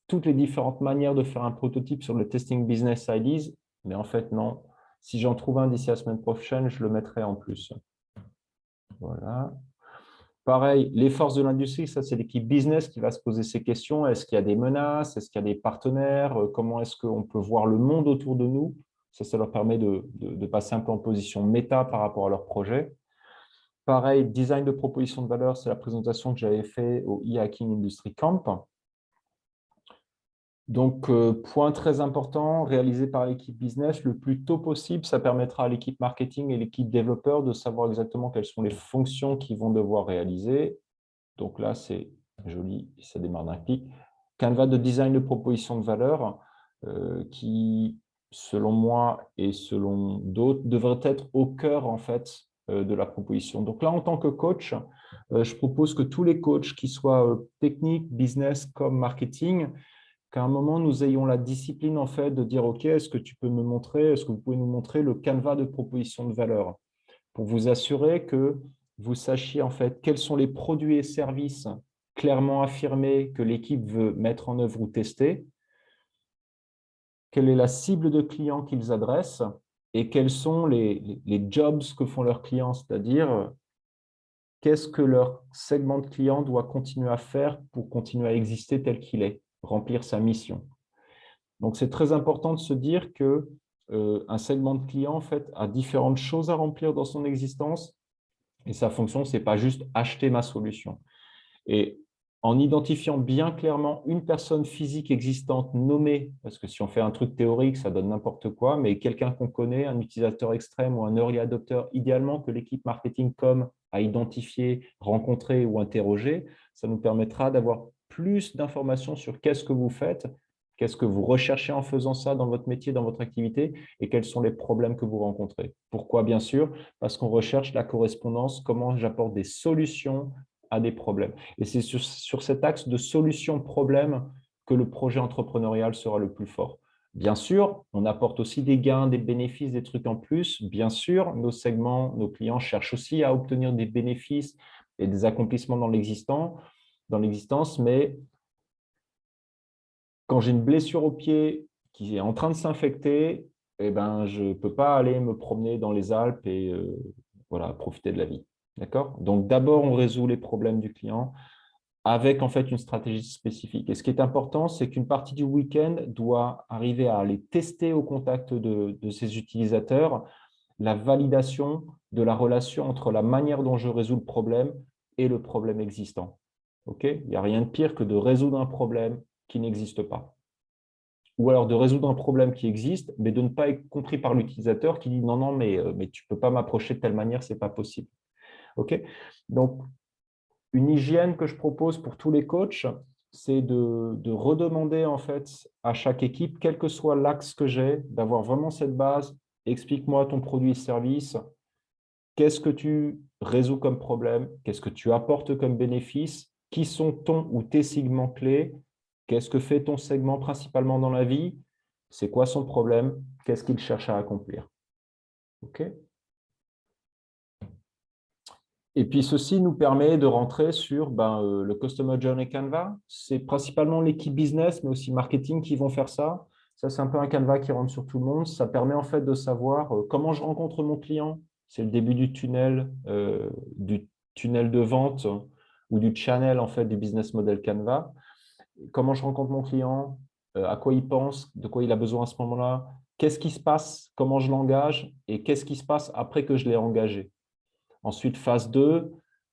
toutes les différentes manières de faire un prototype sur le testing business ideas, mais en fait, non. Si j'en trouve un d'ici la semaine prochaine, je le mettrai en plus. Voilà. Pareil, les forces de l'industrie, ça c'est l'équipe business qui va se poser ces questions. Est-ce qu'il y a des menaces? Est-ce qu'il y a des partenaires? Comment est-ce qu'on peut voir le monde autour de nous? Ça leur permet de passer un peu en position méta par rapport à leur projet. Pareil, design de proposition de valeur, c'est la présentation que j'avais fait au e-hacking Industry Camp. Donc, point très important, réalisé par l'équipe business le plus tôt possible, ça permettra à l'équipe marketing et l'équipe développeur de savoir exactement quelles sont les fonctions qu'ils vont devoir réaliser. Donc là, c'est joli, ça démarre d'un clic. Canva de design de proposition de valeur qui, selon moi et selon d'autres, devrait être au cœur en fait de la proposition. Donc là, en tant que coach, je propose que tous les coachs, qui soient techniques, business comme marketing, qu'à un moment, nous ayons la discipline en fait de dire « Ok, est-ce que tu peux me montrer, est-ce que vous pouvez nous montrer le Canva de proposition de valeur ?» pour vous assurer que vous sachiez en fait quels sont les produits et services clairement affirmés que l'équipe veut mettre en œuvre ou tester, quelle est la cible de clients qu'ils adressent et quels sont les jobs que font leurs clients, c'est-à-dire qu'est-ce que leur segment de clients doit continuer à faire pour continuer à exister tel qu'il est, remplir sa mission. Donc, c'est très important de se dire que un segment de client en fait, a différentes choses à remplir dans son existence et sa fonction, ce n'est pas juste acheter ma solution. Et en identifiant bien clairement une personne physique existante nommée, parce que si on fait un truc théorique, ça donne n'importe quoi, mais quelqu'un qu'on connaît, un utilisateur extrême ou un early adopter, idéalement que l'équipe marketing com a identifié, rencontré ou interrogé, ça nous permettra d'avoir plus d'informations sur qu'est-ce que vous faites, qu'est-ce que vous recherchez en faisant ça dans votre métier, dans votre activité, et quels sont les problèmes que vous rencontrez. Pourquoi? Bien sûr, parce qu'on recherche la correspondance, comment j'apporte des solutions à des problèmes. Et c'est sur cet axe de solution-problème que le projet entrepreneurial sera le plus fort. Bien sûr, on apporte aussi des gains, des bénéfices, des trucs en plus. Bien sûr, nos segments, nos clients cherchent aussi à obtenir des bénéfices et des accomplissements dans l'existence, mais quand j'ai une blessure au pied qui est en train de s'infecter, eh ben, je ne peux pas aller me promener dans les Alpes et voilà, profiter de la vie. D'accord? Donc, d'abord, on résout les problèmes du client avec en fait une stratégie spécifique. Et ce qui est important, c'est qu'une partie du week-end doit arriver à aller tester au contact de ses utilisateurs la validation de la relation entre la manière dont je résous le problème et le problème existant. Okay? Il n'y a rien de pire que de résoudre un problème qui n'existe pas. Ou alors de résoudre un problème qui existe, mais de ne pas être compris par l'utilisateur qui dit « Non, non, mais tu ne peux pas m'approcher de telle manière, ce n'est pas possible. » Okay? Donc, une hygiène que je propose pour tous les coachs, c'est de redemander en fait à chaque équipe, quel que soit l'axe que j'ai, d'avoir vraiment cette base. Explique-moi ton produit et service. Qu'est-ce que tu résous comme problème? Qu'est-ce que tu apportes comme bénéfice? Qui sont ton ou tes segments clés? Qu'est-ce que fait ton segment principalement dans la vie? C'est quoi son problème? Qu'est-ce qu'il cherche à accomplir? OK? Et puis, ceci nous permet de rentrer sur le Customer Journey Canva. C'est principalement l'équipe business, mais aussi marketing qui vont faire ça. Ça, c'est un peu un Canva qui rentre sur tout le monde. Ça permet en fait de savoir comment je rencontre mon client. C'est le début du tunnel de vente ou du channel en fait du business model Canva. comment je rencontre mon client, à quoi il pense, de quoi il a besoin à ce moment-là, qu'est-ce qui se passe, comment je l'engage et qu'est-ce qui se passe après que je l'ai engagé. Ensuite, phase 2,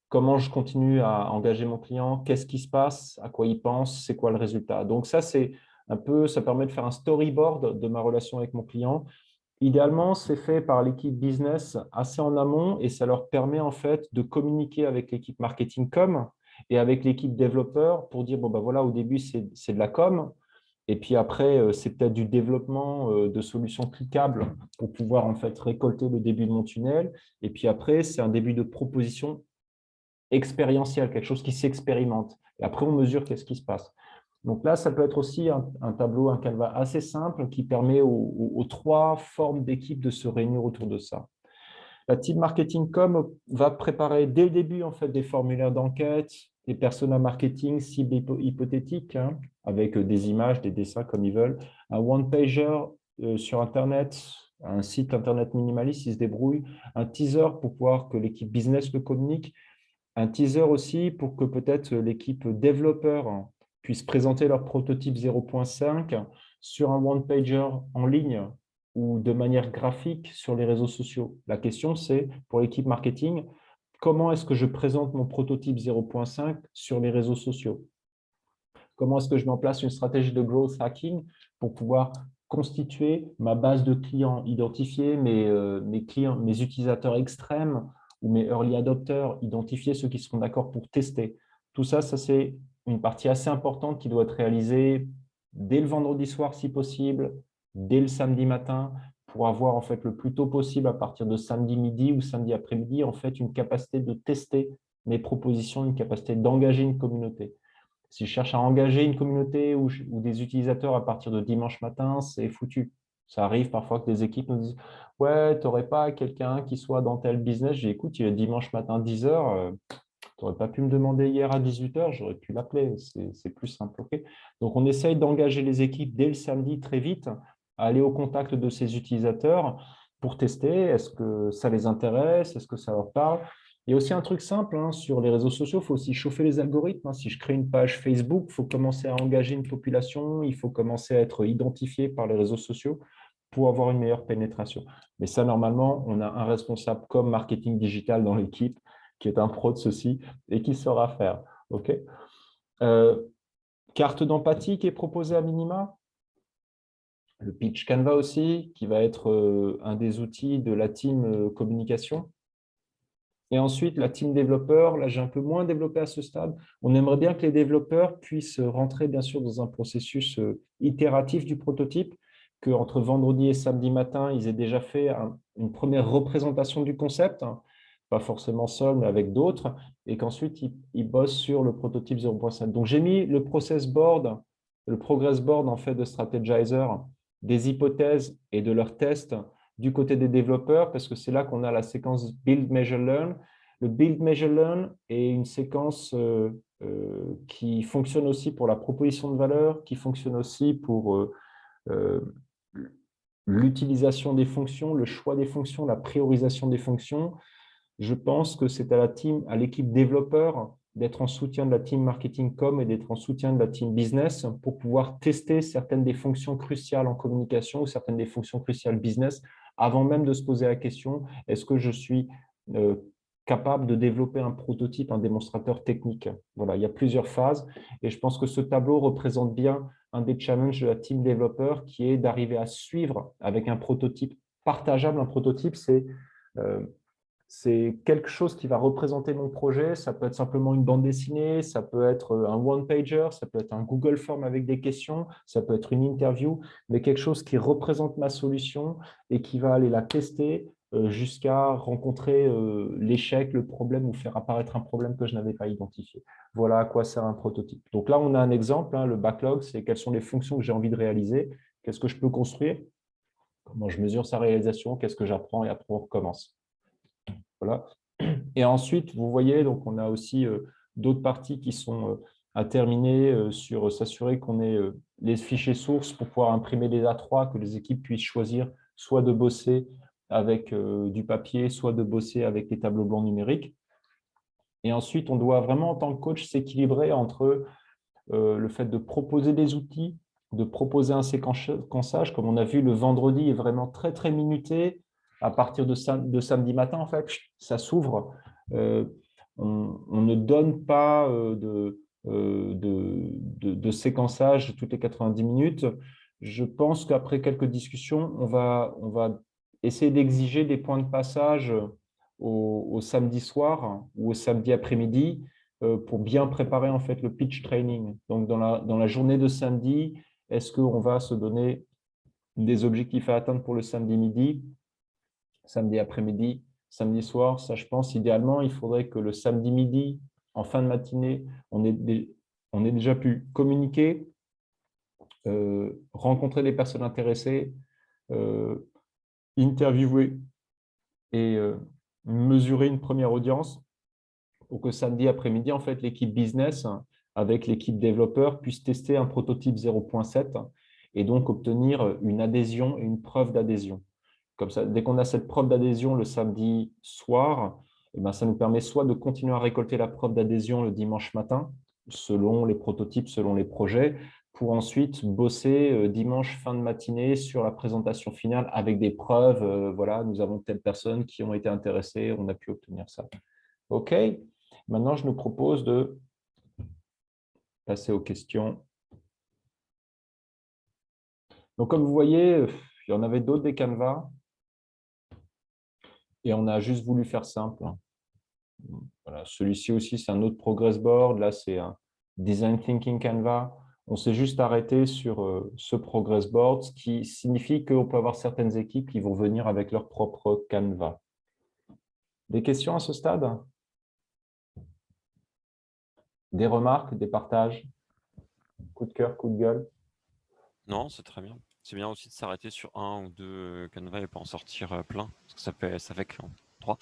comment je continue à engager mon client, qu'est-ce qui se passe, à quoi il pense, c'est quoi le résultat. Donc ça, c'est un peu, ça permet de faire un storyboard de ma relation avec mon client. Idéalement, c'est fait par l'équipe business assez en amont et ça leur permet en fait de communiquer avec l'équipe marketing com et avec l'équipe développeur pour dire, bon, ben voilà, au début, c'est de la com. Et puis après, c'est peut-être du développement de solutions cliquables pour pouvoir en fait récolter le début de mon tunnel. Et puis après, c'est un début de proposition expérientielle, quelque chose qui s'expérimente. Et après, on mesure qu'est-ce qui se passe. Donc là, ça peut être aussi un tableau, un canevas assez simple qui permet aux 3 formes d'équipe de se réunir autour de ça. La team marketing com va préparer dès le début en fait, des formulaires d'enquête, des personas marketing, cibles hypothétiques, hein, avec des images, des dessins comme ils veulent, un one-pager sur Internet, un site Internet minimaliste, ils se débrouillent, un teaser pour pouvoir que l'équipe business le communique, un teaser aussi pour que peut-être l'équipe développeur puisse présenter leur prototype 0.5 sur un one-pager en ligne ou de manière graphique sur les réseaux sociaux. La question, c'est pour l'équipe marketing, comment est-ce que je présente mon prototype 0.5 sur les réseaux sociaux? Comment est-ce que je mets en place une stratégie de growth hacking pour pouvoir constituer ma base de clients, identifier mes clients, mes utilisateurs extrêmes ou mes early adopters, identifier ceux qui seront d'accord pour tester. Tout ça, c'est une partie assez importante qui doit être réalisée dès le vendredi soir si possible, dès le samedi matin, pour avoir en fait le plus tôt possible à partir de samedi midi ou samedi après-midi, en fait une capacité de tester mes propositions, une capacité d'engager une communauté. Si je cherche à engager une communauté ou des utilisateurs à partir de dimanche matin, c'est foutu. Ça arrive parfois que des équipes nous disent « Ouais, tu n'aurais pas quelqu'un qui soit dans tel business ?» J'ai dit « Écoute, il est dimanche matin 10h, tu n'aurais pas pu me demander hier à 18h, j'aurais pu l'appeler, c'est plus simple. Okay ?» Donc, on essaye d'engager les équipes dès le samedi très vite, à aller au contact de ces utilisateurs pour tester, est-ce que ça les intéresse, est-ce que ça leur parle. Il y a aussi un truc simple, hein, sur les réseaux sociaux, il faut aussi chauffer les algorithmes. Hein. Si je crée une page Facebook, il faut commencer à engager une population, il faut commencer à être identifié par les réseaux sociaux pour avoir une meilleure pénétration. Mais ça, normalement, on a un responsable comme marketing digital dans l'équipe qui est un pro de ceci et qui saura faire. Okay, carte d'empathie qui est proposée à minima. Le pitch Canva aussi, qui va être un des outils de la team communication. Et ensuite, la team développeur, là, j'ai un peu moins développé à ce stade. On aimerait bien que les développeurs puissent rentrer, bien sûr, dans un processus itératif du prototype, qu'entre vendredi et samedi matin, ils aient déjà fait une première représentation du concept, hein, pas forcément seul, mais avec d'autres, et qu'ensuite, ils bossent sur le prototype 0.5. Donc, j'ai mis le process board, le progress board, en fait, de Strategizer, des hypothèses et de leurs tests du côté des développeurs, parce que c'est là qu'on a la séquence Build, Measure, Learn. Le Build, Measure, Learn est une séquence qui fonctionne aussi pour la proposition de valeur, qui fonctionne aussi pour l'utilisation des fonctions, le choix des fonctions, la priorisation des fonctions. Je pense que c'est à l'équipe développeur d'être en soutien de la team marketing com et d'être en soutien de la team business pour pouvoir tester certaines des fonctions cruciales en communication ou certaines des fonctions cruciales business avant même de se poser la question, est-ce que je suis capable de développer un prototype, un démonstrateur technique? Voilà, il y a plusieurs phases et je pense que ce tableau représente bien un des challenges de la team développeur qui est d'arriver à suivre avec un prototype partageable. Un prototype, c'est quelque chose qui va représenter mon projet. Ça peut être simplement une bande dessinée, ça peut être un one-pager, ça peut être un Google Form avec des questions, ça peut être une interview, mais quelque chose qui représente ma solution et qui va aller la tester jusqu'à rencontrer l'échec, le problème ou faire apparaître un problème que je n'avais pas identifié. Voilà à quoi sert un prototype. Donc là, on a un exemple. Hein, le backlog, c'est quelles sont les fonctions que j'ai envie de réaliser, qu'est-ce que je peux construire, comment je mesure sa réalisation, qu'est-ce que j'apprends et après on recommence. Voilà. Et ensuite, vous voyez, donc on a aussi d'autres parties qui sont à terminer sur s'assurer qu'on ait les fichiers sources pour pouvoir imprimer les A3, que les équipes puissent choisir soit de bosser avec du papier, soit de bosser avec les tableaux blancs numériques. Et ensuite, on doit vraiment, en tant que coach, s'équilibrer entre le fait de proposer des outils, de proposer un séquençage, comme on a vu, le vendredi est vraiment très, très minuté. À partir de samedi matin, en fait, ça s'ouvre. On ne donne pas de séquençage toutes les 90 minutes. Je pense qu'après quelques discussions, on va essayer d'exiger des points de passage au samedi soir ou au samedi après-midi pour bien préparer en fait le pitch training. Donc, dans la journée de samedi, est-ce qu'on va se donner des objectifs à atteindre pour le samedi midi, samedi après-midi, samedi soir? Ça, je pense, idéalement, il faudrait que le samedi midi, en fin de matinée, on ait déjà pu communiquer, rencontrer les personnes intéressées, interviewer et mesurer une première audience pour que samedi après-midi, en fait, l'équipe business avec l'équipe développeur puisse tester un prototype 0.7 et donc obtenir une adhésion et une preuve d'adhésion. Comme ça, dès qu'on a cette preuve d'adhésion le samedi soir, eh ben, ça nous permet soit de continuer à récolter la preuve d'adhésion le dimanche matin, selon les prototypes, selon les projets, pour ensuite bosser dimanche fin de matinée sur la présentation finale avec des preuves. Voilà, nous avons telle personne qui ont été intéressées, on a pu obtenir ça. OK. Maintenant, je nous propose de passer aux questions. Donc, comme vous voyez, il y en avait d'autres des Canva. Et on a juste voulu faire simple. Voilà, celui-ci aussi, c'est un autre progress board. Là, c'est un Design Thinking Canva. On s'est juste arrêté sur ce progress board, ce qui signifie qu'on peut avoir certaines équipes qui vont venir avec leur propre Canva. Des questions à ce stade? Des remarques, des partages? Coup de cœur, coup de gueule? Non, c'est très bien. C'est bien aussi de s'arrêter sur un ou deux Canva et pas en sortir plein. Parce que ça fait que trois.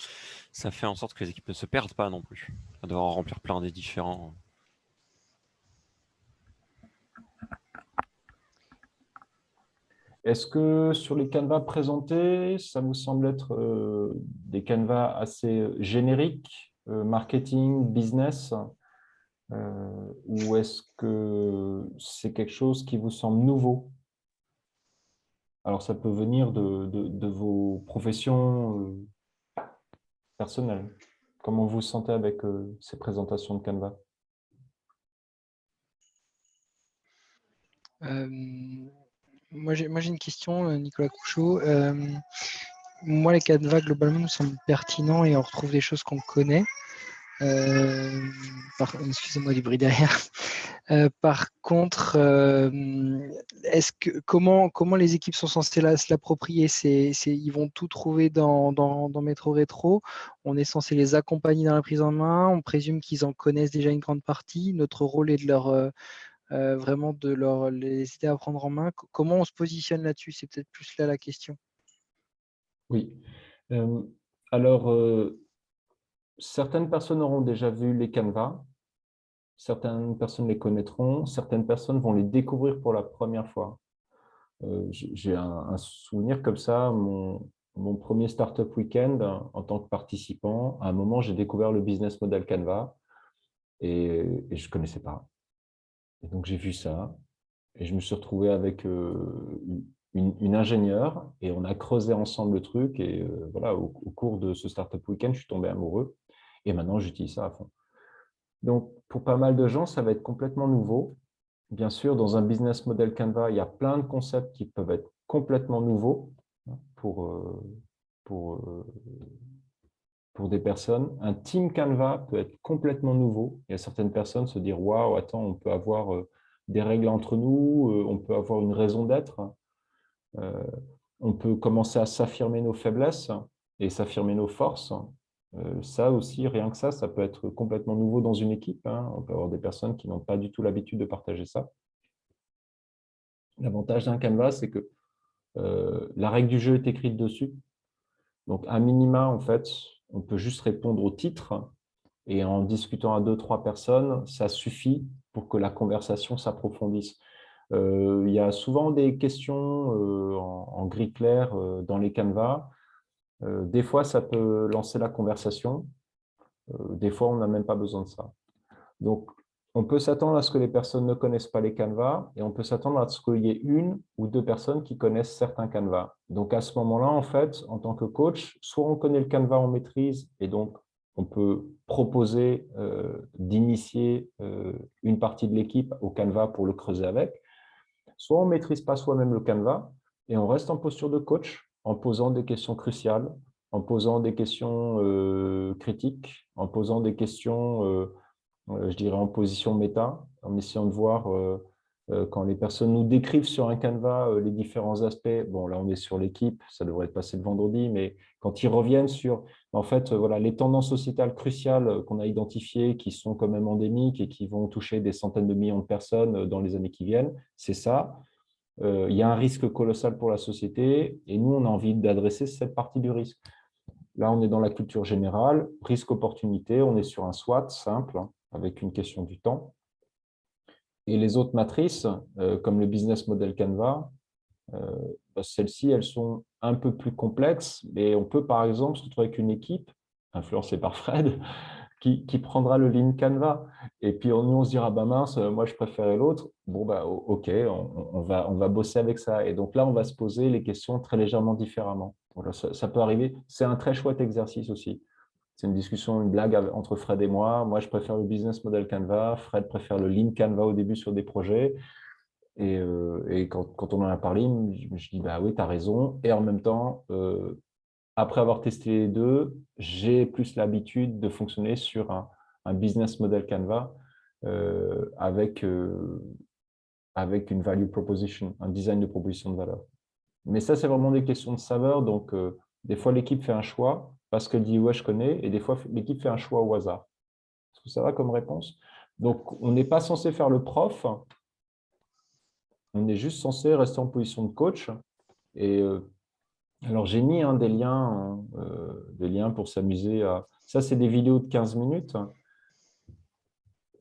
Ça fait en sorte que les équipes ne se perdent pas non plus. À devoir en remplir plein des différents. Est-ce que sur les canevas présentés, ça vous semble être des canevas assez génériques, marketing, business, ou est-ce que c'est quelque chose qui vous semble nouveau? Alors, ça peut venir de vos professions personnelles. Comment vous vous sentez avec ces présentations de canevas? Moi, j'ai une question, Nicolas Couchot. Moi, les canevas, globalement, me semblent pertinents et on retrouve des choses qu'on connaît. Excusez-moi du bruit derrière. Par contre, comment les équipes sont censées se l'approprier? Ils vont tout trouver dans Métro Rétro. On est censé les accompagner dans la prise en main. On présume qu'ils en connaissent déjà une grande partie. Notre rôle est de leur vraiment les aider à prendre en main. Comment on se positionne là-dessus? C'est peut-être plus là la question. Oui. Alors, certaines personnes auront déjà vu les canevas. Certaines personnes les connaîtront. Certaines personnes vont les découvrir pour la première fois. J'ai un souvenir comme ça. Mon premier Startup Weekend, en tant que participant, à un moment, j'ai découvert le business model Canva et je ne connaissais pas. Et donc, j'ai vu ça et je me suis retrouvé avec une ingénieure et on a creusé ensemble le truc. Et voilà, au cours de ce Startup Weekend, je suis tombé amoureux et maintenant, j'utilise ça à fond. Donc, pour pas mal de gens, ça va être complètement nouveau. Bien sûr, dans un business model Canva, il y a plein de concepts qui peuvent être complètement nouveaux pour des personnes. Un team Canva peut être complètement nouveau. Il y a certaines personnes se dire « Waouh, attends, on peut avoir des règles entre nous, on peut avoir une raison d'être, on peut commencer à s'affirmer nos faiblesses et s'affirmer nos forces. » Ça aussi, rien que ça peut être complètement nouveau dans une équipe. On peut avoir des personnes qui n'ont pas du tout l'habitude de partager ça. L'avantage d'un Canva, c'est que la règle du jeu est écrite dessus. Donc, à minima, en fait, on peut juste répondre au titre et en discutant à 2-3 personnes, ça suffit pour que la conversation s'approfondisse. Il y a souvent des questions en gris clair dans les Canvas. Des fois, ça peut lancer la conversation. Des fois, on n'a même pas besoin de ça. Donc, on peut s'attendre à ce que les personnes ne connaissent pas les canevas et on peut s'attendre à ce qu'il y ait une ou deux personnes qui connaissent certains canevas. Donc, à ce moment-là, en fait, en tant que coach, soit on connaît le canevas, on maîtrise et donc on peut proposer d'initier une partie de l'équipe au canevas pour le creuser avec, soit on ne maîtrise pas soi-même le canevas et on reste en posture de coach en posant des questions cruciales, en posant des questions critiques, en posant des questions je dirais en position méta, en essayant de voir quand les personnes nous décrivent sur un canevas les différents aspects. Bon, là, on est sur l'équipe, ça devrait être passé le vendredi, mais quand ils reviennent sur, en fait, voilà, les tendances sociétales cruciales qu'on a identifiées, qui sont quand même endémiques et qui vont toucher des centaines de millions de personnes dans les années qui viennent, c'est ça. Il y a un risque colossal pour la société et nous, on a envie d'adresser cette partie du risque. Là, on est dans la culture générale, risque-opportunité, on est sur un SWOT simple, avec une question du temps. Et les autres matrices, comme le business model Canva, celles-ci, elles sont un peu plus complexes, mais on peut par exemple se retrouver avec une équipe, influencée par Fred, qui prendra le lean Canva. Et puis nous, on se dira, bah mince, moi je préférais l'autre. Bon, bah ok, on va bosser avec ça. Et donc là, on va se poser les questions très légèrement différemment. Voilà, ça peut arriver. C'est un très chouette exercice aussi. C'est une discussion, une blague entre Fred et moi. Moi, je préfère le business model Canva. Fred préfère le lean Canva au début sur des projets. Et quand on en a parlé, je dis, bah oui, tu as raison. Et en même temps, après avoir testé les deux, j'ai plus l'habitude de fonctionner sur un business model Canva avec une value proposition, un design de proposition de valeur. Mais ça, c'est vraiment des questions de saveur. Donc, des fois, l'équipe fait un choix parce qu'elle dit « ouais, je connais » et des fois, l'équipe fait un choix au hasard. Est-ce que ça va comme réponse? Donc, on n'est pas censé faire le prof. On est juste censé rester en position de coach. Et alors, j'ai mis des liens pour s'amuser à… Ça, c'est des vidéos de 15 minutes.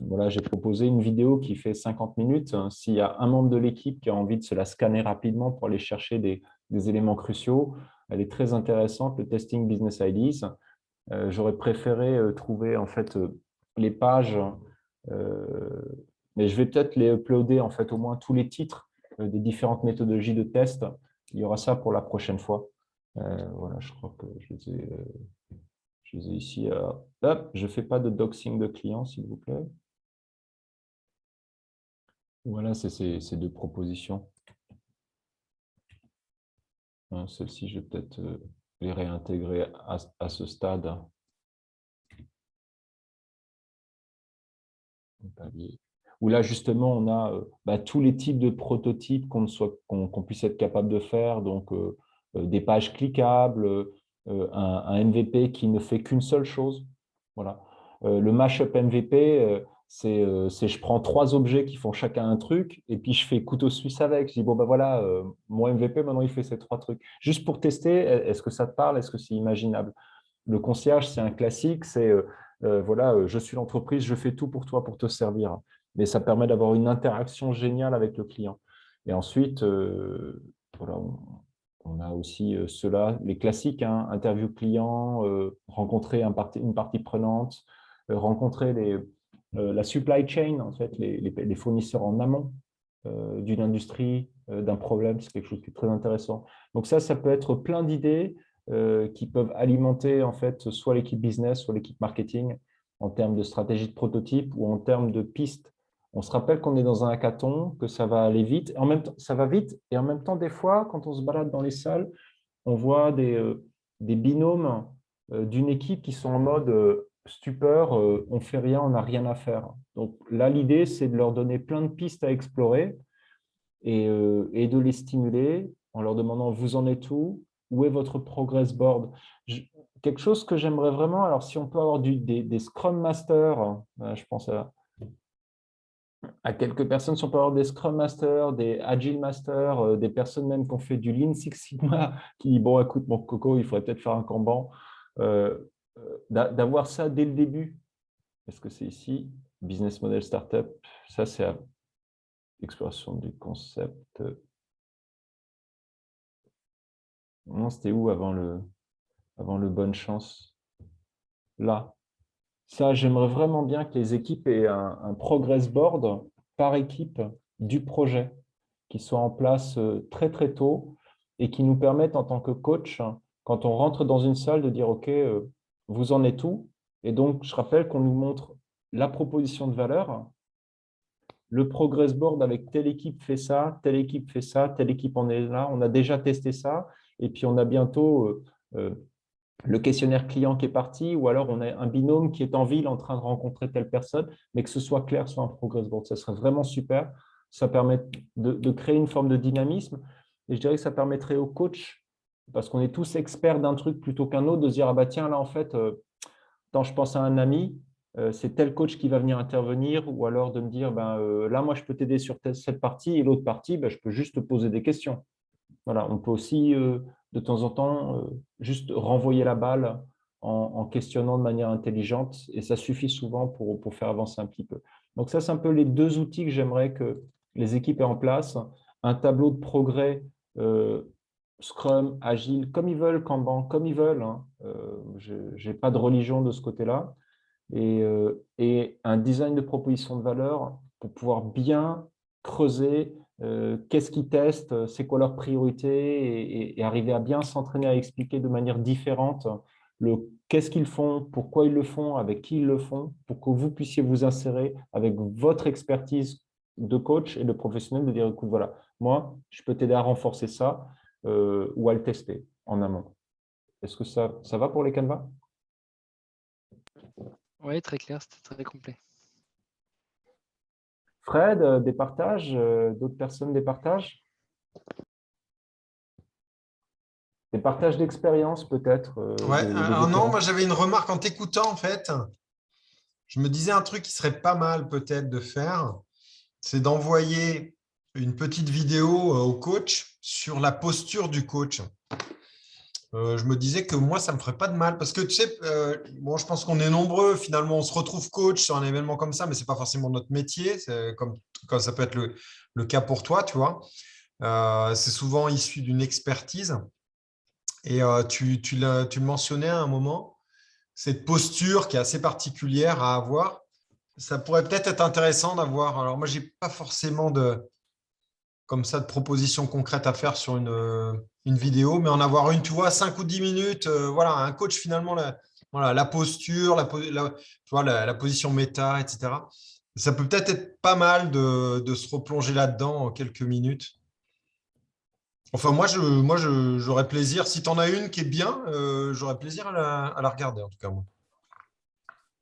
Voilà, j'ai proposé une vidéo qui fait 50 minutes. S'il y a un membre de l'équipe qui a envie de se la scanner rapidement pour aller chercher des éléments cruciaux, elle est très intéressante, le Testing Business Ideas. J'aurais préféré trouver en fait les pages, mais je vais peut-être les uploader en fait au moins tous les titres des différentes méthodologies de test. Il y aura ça pour la prochaine fois. Voilà, je crois que je les ai ici. Hop, je ne fais pas de doxing de clients, s'il vous plaît. Voilà, c'est ces deux propositions. Celles-ci, je vais peut-être les réintégrer à ce stade. Où là, justement, on a tous les types de prototypes qu'on puisse être capable de faire. Donc, des pages cliquables, un MVP qui ne fait qu'une seule chose. Voilà. Le mashup MVP, c'est je prends 3 objets qui font chacun un truc et puis je fais couteau suisse avec. Je dis, bon, ben voilà, mon MVP, maintenant, il fait ces 3 trucs. Juste pour tester, est-ce que ça te parle? Est-ce que c'est imaginable? Le concierge, c'est un classique, c'est voilà, je suis l'entreprise, je fais tout pour toi pour te servir. Mais ça permet d'avoir une interaction géniale avec le client. Et ensuite, voilà, on a aussi ceux-là, les classiques, interview client, rencontrer une partie prenante, rencontrer la supply chain, en fait, les fournisseurs en amont d'une industrie, d'un problème, c'est quelque chose qui est très intéressant. Donc ça peut être plein d'idées qui peuvent alimenter en fait soit l'équipe business, soit l'équipe marketing en termes de stratégie de prototype ou en termes de pistes. On se rappelle qu'on est dans un hackathon, que ça va aller vite. En même temps, ça va vite et en même temps, des fois, quand on se balade dans les salles, on voit des binômes d'une équipe qui sont en mode stupeur, on ne fait rien, on n'a rien à faire. Donc là, l'idée, c'est de leur donner plein de pistes à explorer et de les stimuler en leur demandant « vous en êtes où est votre progress board ?» Quelque chose que j'aimerais vraiment, alors si on peut avoir des Scrum Masters, je pense à quelques personnes, si on peut avoir des Scrum Masters, des Agile Masters, des personnes même qui ont fait du Lean Six Sigma, qui disent « bon, écoute, mon coco, il faudrait peut-être faire un Kanban d'avoir ça dès le début. Est-ce que c'est ici? Business Model Startup, ça c'est exploration du concept. Non, c'était où avant le bonne chance? Là. Ça, j'aimerais vraiment bien que les équipes aient un progress board par équipe du projet qui soit en place très très tôt et qui nous permette en tant que coach, quand on rentre dans une salle, de dire OK, vous en êtes où? Et donc, je rappelle qu'on nous montre la proposition de valeur, le progress board avec telle équipe fait ça, telle équipe fait ça, telle équipe en est là, on a déjà testé ça, et puis on a bientôt le questionnaire client qui est parti, ou alors on a un binôme qui est en ville en train de rencontrer telle personne, mais que ce soit clair sur un progress board. Ça serait vraiment super. Ça permet de créer une forme de dynamisme. Et je dirais que ça permettrait aux coachs, parce qu'on est tous experts d'un truc plutôt qu'un autre, de se dire, ah bah tiens, là en fait, quand je pense à un ami, c'est tel coach qui va venir intervenir, ou alors de me dire, ben, là, moi, je peux t'aider sur cette partie, et l'autre partie, ben, je peux juste te poser des questions. Voilà, on peut aussi, de temps en temps, juste renvoyer la balle en questionnant de manière intelligente, et ça suffit souvent pour faire avancer un petit peu. Donc ça, c'est un peu les deux outils que j'aimerais que les équipes aient en place. Un tableau de progrès Scrum, Agile, comme ils veulent, Kanban, comme ils veulent, hein. Je n'ai pas de religion de ce côté-là. Et un design de proposition de valeur pour pouvoir bien creuser qu'est-ce qu'ils testent, c'est quoi leurs priorités et arriver à bien s'entraîner à expliquer de manière différente le qu'est-ce qu'ils font, pourquoi ils le font, avec qui ils le font, pour que vous puissiez vous insérer avec votre expertise de coach et de professionnel, de dire, écoute, voilà, moi, je peux t'aider à renforcer ça ou à le tester en amont. Est-ce que ça va pour les Canvas? Oui, très clair, c'était très complet. Fred, des partages, d'autres personnes des partages? Des partages d'expérience peut-être Ouais, de alors non, moi différents. j'avais une remarque en t'écoutant en fait. Je me disais un truc qui serait pas mal peut-être de faire, c'est d'envoyer une petite vidéo au coach sur la posture du coach. Je me disais que moi, ça me ferait pas de mal parce que tu sais, bon, je pense qu'on est nombreux. Finalement, on se retrouve coach sur un événement comme ça, mais c'est pas forcément notre métier. C'est comme ça peut être le cas pour toi, tu vois. C'est souvent issu d'une expertise. Et tu le mentionnais à un moment, cette posture qui est assez particulière à avoir. Ça pourrait peut-être être intéressant d'avoir. Alors moi, j'ai pas forcément comme ça de propositions concrètes à faire sur une vidéo, mais en avoir une, tu vois, 5 ou 10 minutes. Voilà, un coach finalement, voilà, la posture, tu vois, la position méta, etc. Ça peut peut-être être pas mal de se replonger là-dedans en quelques minutes. Enfin, j'aurais plaisir. Si tu en as une qui est bien, j'aurais plaisir à la regarder, en tout cas, moi.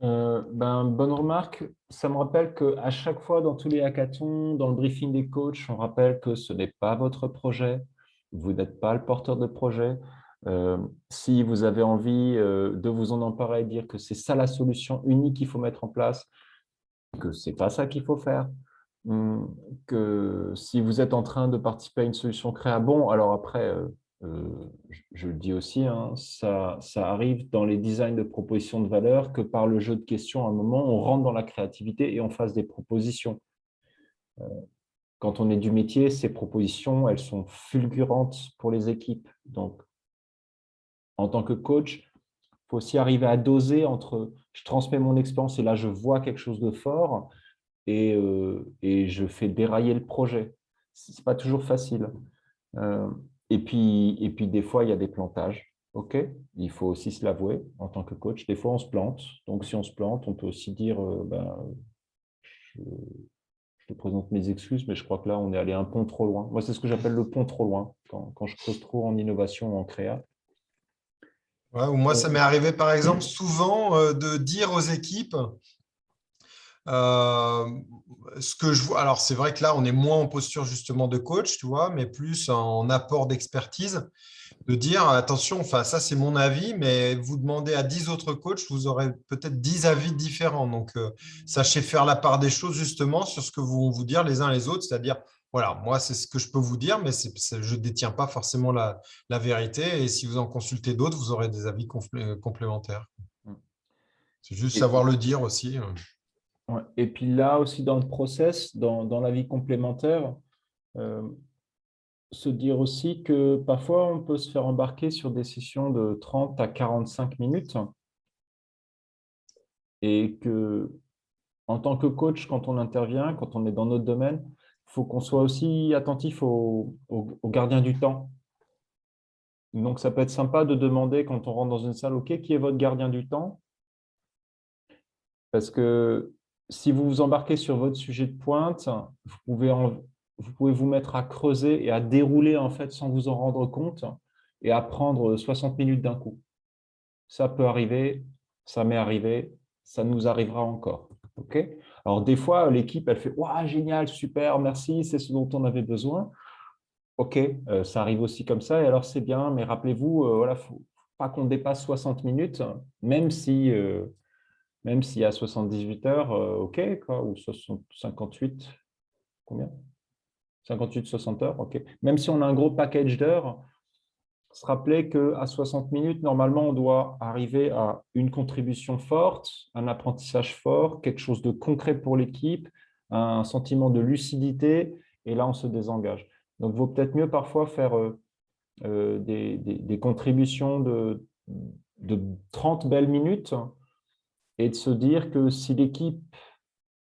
Bonne remarque. Ça me rappelle qu'à chaque fois, dans tous les hackathons, dans le briefing des coachs, on rappelle que ce n'est pas votre projet. Vous n'êtes pas le porteur de projet. Si vous avez envie de vous en emparer et dire que c'est ça la solution unique qu'il faut mettre en place, que ce n'est pas ça qu'il faut faire, que si vous êtes en train de participer à une solution créa, bon, alors après, je le dis aussi, hein, ça arrive dans les designs de propositions de valeur que par le jeu de questions, à un moment, on rentre dans la créativité et on fasse des propositions. Quand on est du métier, ces propositions, elles sont fulgurantes pour les équipes. Donc, en tant que coach, il faut aussi arriver à doser entre je transmets mon expérience et là, je vois quelque chose de fort et je fais dérailler le projet. Ce n'est pas toujours facile. Et puis, des fois, il y a des plantages. OK, il faut aussi se l'avouer en tant que coach. Des fois, on se plante. Donc, si on se plante, on peut aussi dire je, je te présente mes excuses, mais je crois que là, on est allé un pont trop loin. Moi, c'est ce que j'appelle le pont trop loin, quand je creuse trop en innovation ou en créa. Ouais, ou moi, ça m'est arrivé, par exemple, souvent de dire aux équipes ce que je vois. Alors, c'est vrai que là, on est moins en posture justement de coach, tu vois, mais plus en apport d'expertise, de dire attention, enfin, ça, c'est mon avis, mais vous demandez à 10 autres coachs, vous aurez peut-être 10 avis différents. Donc, sachez faire la part des choses justement sur ce que vont vous dire les uns les autres, c'est-à-dire, voilà, moi, c'est ce que je peux vous dire, mais je ne détiens pas forcément la vérité. Et si vous en consultez d'autres, vous aurez des avis complémentaires. C'est juste Et, savoir le dire aussi. ouais. Et puis là aussi, dans le process, dans la vie complémentaire, se dire aussi que parfois, on peut se faire embarquer sur des sessions de 30 à 45 minutes. et que en tant que coach, quand on intervient, quand on est dans notre domaine, il faut qu'on soit aussi attentif aux gardiens du temps. Donc, ça peut être sympa de demander quand on rentre dans une salle, OK, qui est votre gardien du temps? Parce que si vous vous embarquez sur votre sujet de pointe, vous pouvez vous mettre à creuser et à dérouler en fait sans vous en rendre compte et à prendre 60 minutes d'un coup. Ça peut arriver, ça m'est arrivé, ça nous arrivera encore. OK? Alors, des fois, l'équipe, elle fait « Waouh, génial, super, merci, c'est ce dont on avait besoin. » OK, ça arrive aussi comme ça, et alors c'est bien, mais rappelez-vous, voilà, faut pas qu'on dépasse 60 minutes, même si, même s'il y a 78 heures, OK, quoi, ou 58, combien? 58, 60 heures, OK. Même si on a un gros package d'heures, se rappeler qu'à 60 minutes, normalement, on doit arriver à une contribution forte, un apprentissage fort, quelque chose de concret pour l'équipe, un sentiment de lucidité, et là, on se désengage. Donc, il vaut peut-être mieux parfois faire des contributions de 30 belles minutes et de se dire que si l'équipe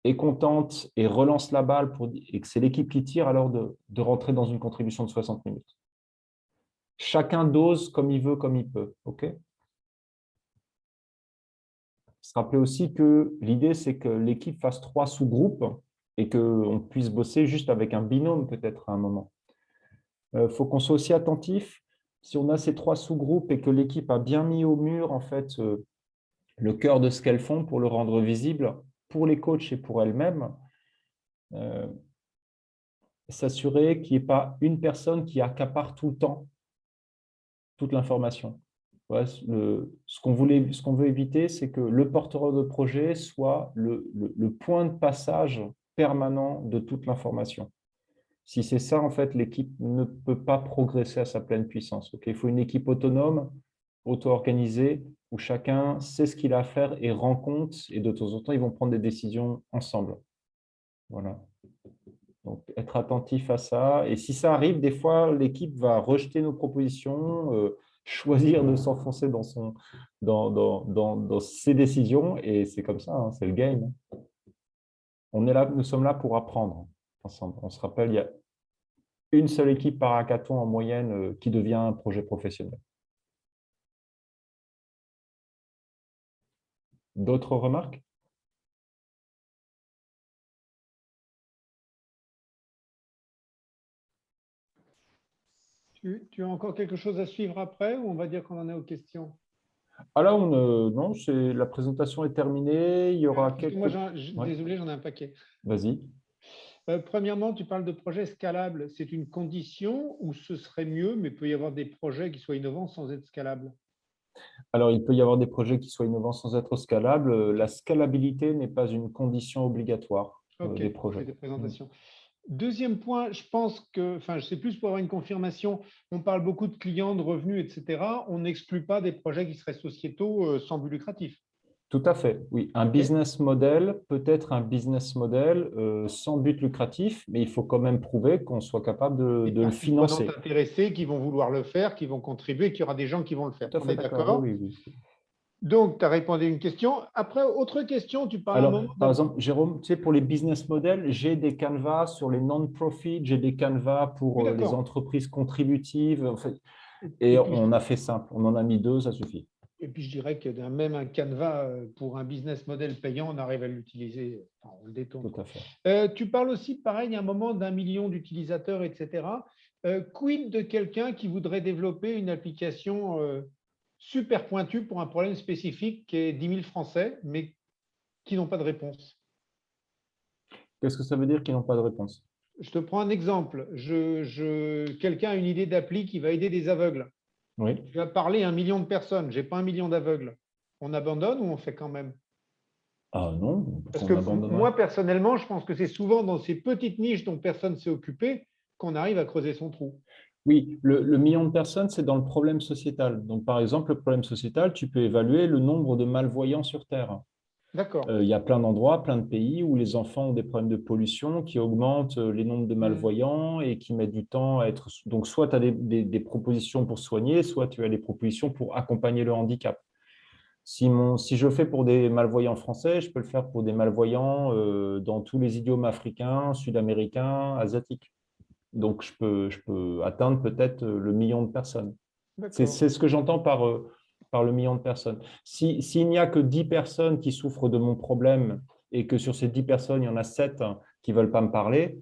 est contente et relance la balle et que c'est l'équipe qui tire, alors de rentrer dans une contribution de 60 minutes. Chacun dose comme il veut, comme il peut. OK? Se rappeler aussi que l'idée, c'est que l'équipe fasse 3 sous-groupes et qu'on puisse bosser juste avec un binôme peut-être à un moment. Il faut qu'on soit aussi attentif. Si on a ces 3 sous-groupes et que l'équipe a bien mis au mur en fait, le cœur de ce qu'elles font pour le rendre visible pour les coachs et pour elles-mêmes, s'assurer qu'il n'y ait pas une personne qui accapare tout le temps toute l'information. Ouais, ce qu'on veut éviter, c'est que le porteur de projet soit le point de passage permanent de toute l'information. Si c'est ça, en fait, l'équipe ne peut pas progresser à sa pleine puissance. Okay? Il faut une équipe autonome, auto-organisée, où chacun sait ce qu'il a à faire et rend compte, et de temps en temps, ils vont prendre des décisions ensemble. Voilà. Donc, être attentif à ça. Et si ça arrive, des fois, l'équipe va rejeter nos propositions, choisir de s'enfoncer dans ses décisions, et c'est comme ça, hein, c'est le game. Nous sommes là pour apprendre ensemble. On se rappelle, il y a une seule équipe par hackathon en moyenne qui devient un projet professionnel. D'autres remarques? Tu as encore quelque chose à suivre après ou on va dire qu'on en est aux questions? Ah là, non, la présentation est terminée. Il y aura quelques... Moi, Ouais. désolé, j'en ai un paquet. Vas-y. Premièrement, tu parles de projets scalables. C'est une condition ou ce serait mieux, mais il peut y avoir des projets qui soient innovants sans être scalables? Alors, il peut y avoir des projets qui soient innovants sans être scalables. La scalabilité n'est pas une condition obligatoire des projets. Des présentations. Deuxième point, je pense que, c'est plus pour avoir une confirmation, on parle beaucoup de clients, de revenus, etc. On n'exclut pas des projets qui seraient sociétaux sans but lucratif. Tout à fait, oui. Un business model peut être un business model sans but lucratif, mais il faut quand même prouver qu'on soit capable de le financer. Intéressés qui vont vouloir le faire, qui vont contribuer, qu'il y aura des gens qui vont le faire. On est d'accord? Oui, oui. Donc, tu as répondu à une question. Après, autre question, tu parles Alors, par exemple, Jérôme, tu sais, pour les business models, j'ai des canevas sur les non-profit, j'ai des canevas pour les entreprises contributives. En fait, et on a fait simple, on en a mis 2, ça suffit. Et puis, je dirais que même un canevas pour un business model payant, on arrive à l'utiliser, on le détourne. Tout à fait. Tu parles aussi, pareil, à un moment d'1 million d'utilisateurs, etc. Quid de quelqu'un qui voudrait développer une application super pointue pour un problème spécifique qui est 10 000 Français, mais qui n'ont pas de réponse? Qu'est-ce que ça veut dire qu'ils n'ont pas de réponse? Je te prends un exemple. Quelqu'un a une idée d'appli qui va aider des aveugles. Oui. Je vais parler à 1 million de personnes. Je n'ai pas 1 million d'aveugles. On abandonne ou on fait quand même? Ah non. Parce que moi, personnellement, je pense que c'est souvent dans ces petites niches dont personne ne s'est occupé qu'on arrive à creuser son trou. Oui, le million de personnes, c'est dans le problème sociétal. Donc, par exemple, le problème sociétal, tu peux évaluer le nombre de malvoyants sur Terre. D'accord. Il y a plein d'endroits, plein de pays où les enfants ont des problèmes de pollution qui augmentent les nombres de malvoyants et qui mettent du temps à être… Donc, soit tu as des propositions pour soigner, soit tu as des propositions pour accompagner le handicap. Si je le fais pour des malvoyants français, je peux le faire pour des malvoyants dans tous les idiomes africains, sud-américains, asiatiques. Donc, je peux atteindre peut-être le million de personnes. C'est D'accord. ce que j'entends par le million de personnes. S'il n'y a que 10 personnes qui souffrent de mon problème et que sur ces 10 personnes, il y en a 7 qui ne veulent pas me parler.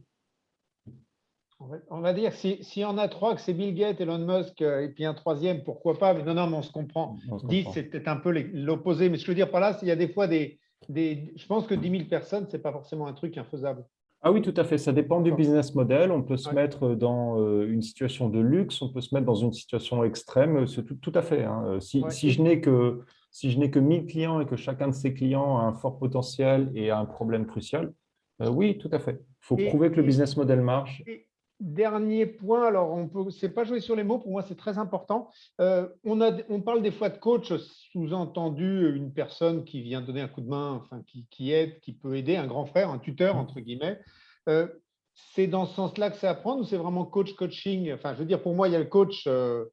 On va dire, s'il y en a 3, que c'est Bill Gates, Elon Musk, et puis un troisième, pourquoi pas? Mais non, mais on se comprend. On se 10, comprend. c'est peut-être un peu l'opposé. Mais ce que je veux dire par là, c'est qu'il y a des fois je pense que 10 000 personnes, ce n'est pas forcément un truc infaisable. Ah oui, tout à fait. Ça dépend du D'accord. business model. On peut se Ouais. mettre dans une situation de luxe, on peut se mettre dans une situation extrême. C'est tout à fait. Hein. Ouais. Si je n'ai que 1000 clients et que chacun de ces clients a un fort potentiel et a un problème crucial, oui, tout à fait. Il faut prouver que le business model marche. Et dernier point, alors c'est pas jouer sur les mots, pour moi c'est très important. On parle des fois de coach, sous-entendu une personne qui vient donner un coup de main, enfin qui aide, qui peut aider, un grand frère, un tuteur entre guillemets. C'est dans ce sens-là que c'est à prendre ou c'est vraiment coaching? Enfin, je veux dire, pour moi, il y a le coach que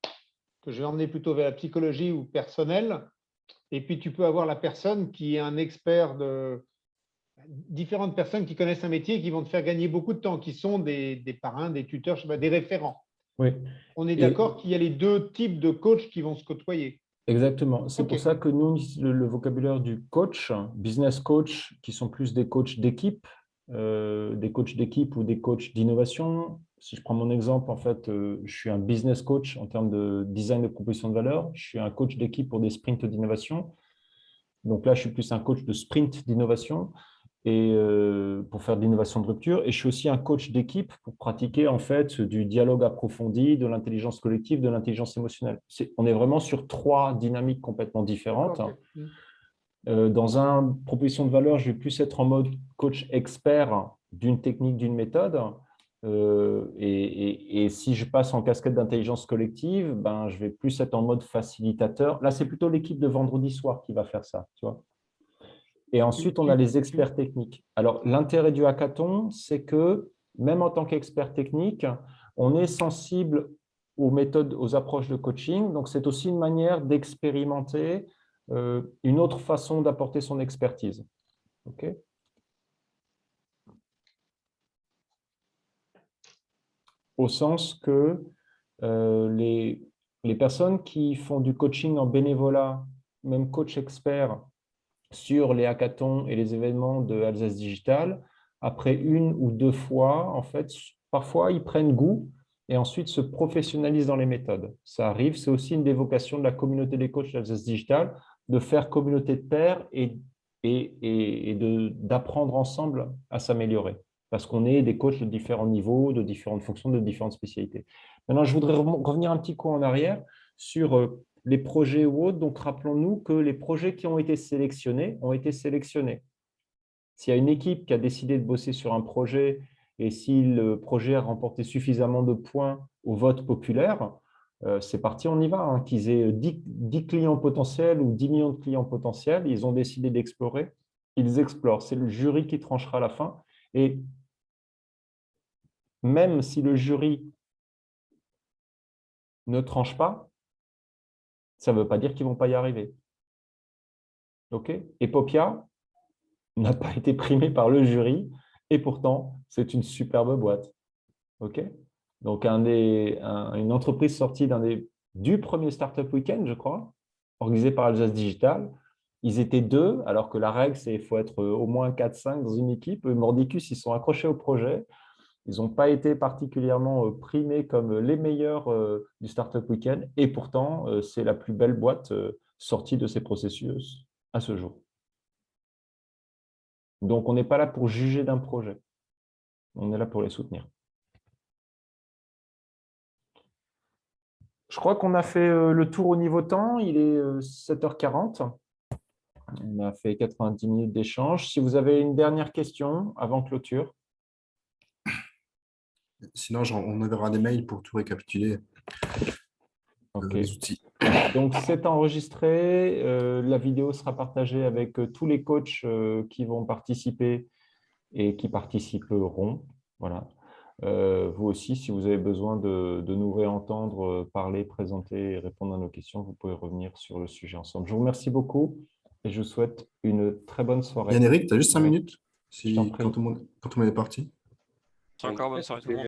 je vais emmener plutôt vers la psychologie ou personnel, et puis tu peux avoir la personne qui est un expert différentes personnes qui connaissent un métier et qui vont te faire gagner beaucoup de temps, qui sont des parrains, des tuteurs, je sais pas, des référents. Oui. On est Et- d'accord qu'il y a les deux types de coachs qui vont se côtoyer. Exactement. C'est Ok. pour ça que nous, on utilise le vocabulaire du coach, business coach, qui sont plus des coachs d'équipe, des coachs d'équipe ou des coachs d'innovation. Si je prends mon exemple, en fait, je suis un business coach en termes de design de proposition de valeur. Je suis un coach d'équipe pour des sprints d'innovation. Donc là, je suis plus un coach de sprint d'innovation et pour faire de l'innovation de rupture. Et je suis aussi un coach d'équipe pour pratiquer en fait du dialogue approfondi, de l'intelligence collective, de l'intelligence émotionnelle. On est vraiment sur 3 dynamiques complètement différentes. Ok. Dans une proposition de valeur, je vais plus être en mode coach expert d'une technique, d'une méthode. Et si je passe en casquette d'intelligence collective, ben, je vais plus être en mode facilitateur. Là, c'est plutôt l'équipe de vendredi soir qui va faire ça, tu vois. Et ensuite, on a les experts techniques. Alors, l'intérêt du hackathon, c'est que même en tant qu'expert technique, on est sensible aux méthodes, aux approches de coaching. Donc, c'est aussi une manière d'expérimenter une autre façon d'apporter son expertise. OK ? Au sens que les personnes qui font du coaching en bénévolat, même coach expert, sur les hackathons et les événements de Alsace Digital, après 1 ou 2 fois, en fait, parfois, ils prennent goût et ensuite se professionnalisent dans les méthodes. Ça arrive, c'est aussi une des vocations de la communauté des coachs d'Alsace Digital, de faire communauté de pairs et d'apprendre ensemble à s'améliorer. Parce qu'on est des coachs de différents niveaux, de différentes fonctions, de différentes spécialités. Maintenant, je voudrais revenir un petit coup en arrière sur les projets ou autres. Donc, rappelons-nous que les projets qui ont été sélectionnés ont été sélectionnés. S'il y a une équipe qui a décidé de bosser sur un projet et si le projet a remporté suffisamment de points au vote populaire, c'est parti, on y va. Hein. Qu'ils aient 10 clients potentiels ou 10 millions de clients potentiels, ils ont décidé d'explorer. Ils explorent. C'est le jury qui tranchera à la fin. Et même si le jury ne tranche pas, ça ne veut pas dire qu'ils ne vont pas y arriver. OK ? Epopia n'a pas été primé par le jury et pourtant, c'est une superbe boîte. OK ? Donc, une entreprise sortie du premier Startup Weekend, je crois, organisé par Alsace Digital. Ils étaient 2, alors que la règle, c'est qu'il faut être au moins 4-5 dans une équipe. Mordicus, ils sont accrochés au projet. Ils n'ont pas été particulièrement primés comme les meilleurs du Startup Weekend. Et pourtant, c'est la plus belle boîte sortie de ces processus à ce jour. Donc, on n'est pas là pour juger d'un projet. On est là pour les soutenir. Je crois qu'on a fait le tour au niveau temps. Il est 7h40. On a fait 90 minutes d'échange. Si vous avez une dernière question avant clôture. Sinon, on enverra des mails pour tout récapituler. OK. Les outils. Donc, c'est enregistré. La vidéo sera partagée avec tous les coachs qui vont participer et qui participeront. Voilà. Vous aussi, si vous avez besoin de nous réentendre parler, présenter et répondre à nos questions, vous pouvez revenir sur le sujet ensemble. Je vous remercie beaucoup et je vous souhaite une très bonne soirée. Yann-Éric, tu as juste 5 Oui. minutes Je t'en prie. quand tout le monde est parti. Encore bonne soirée tout le monde.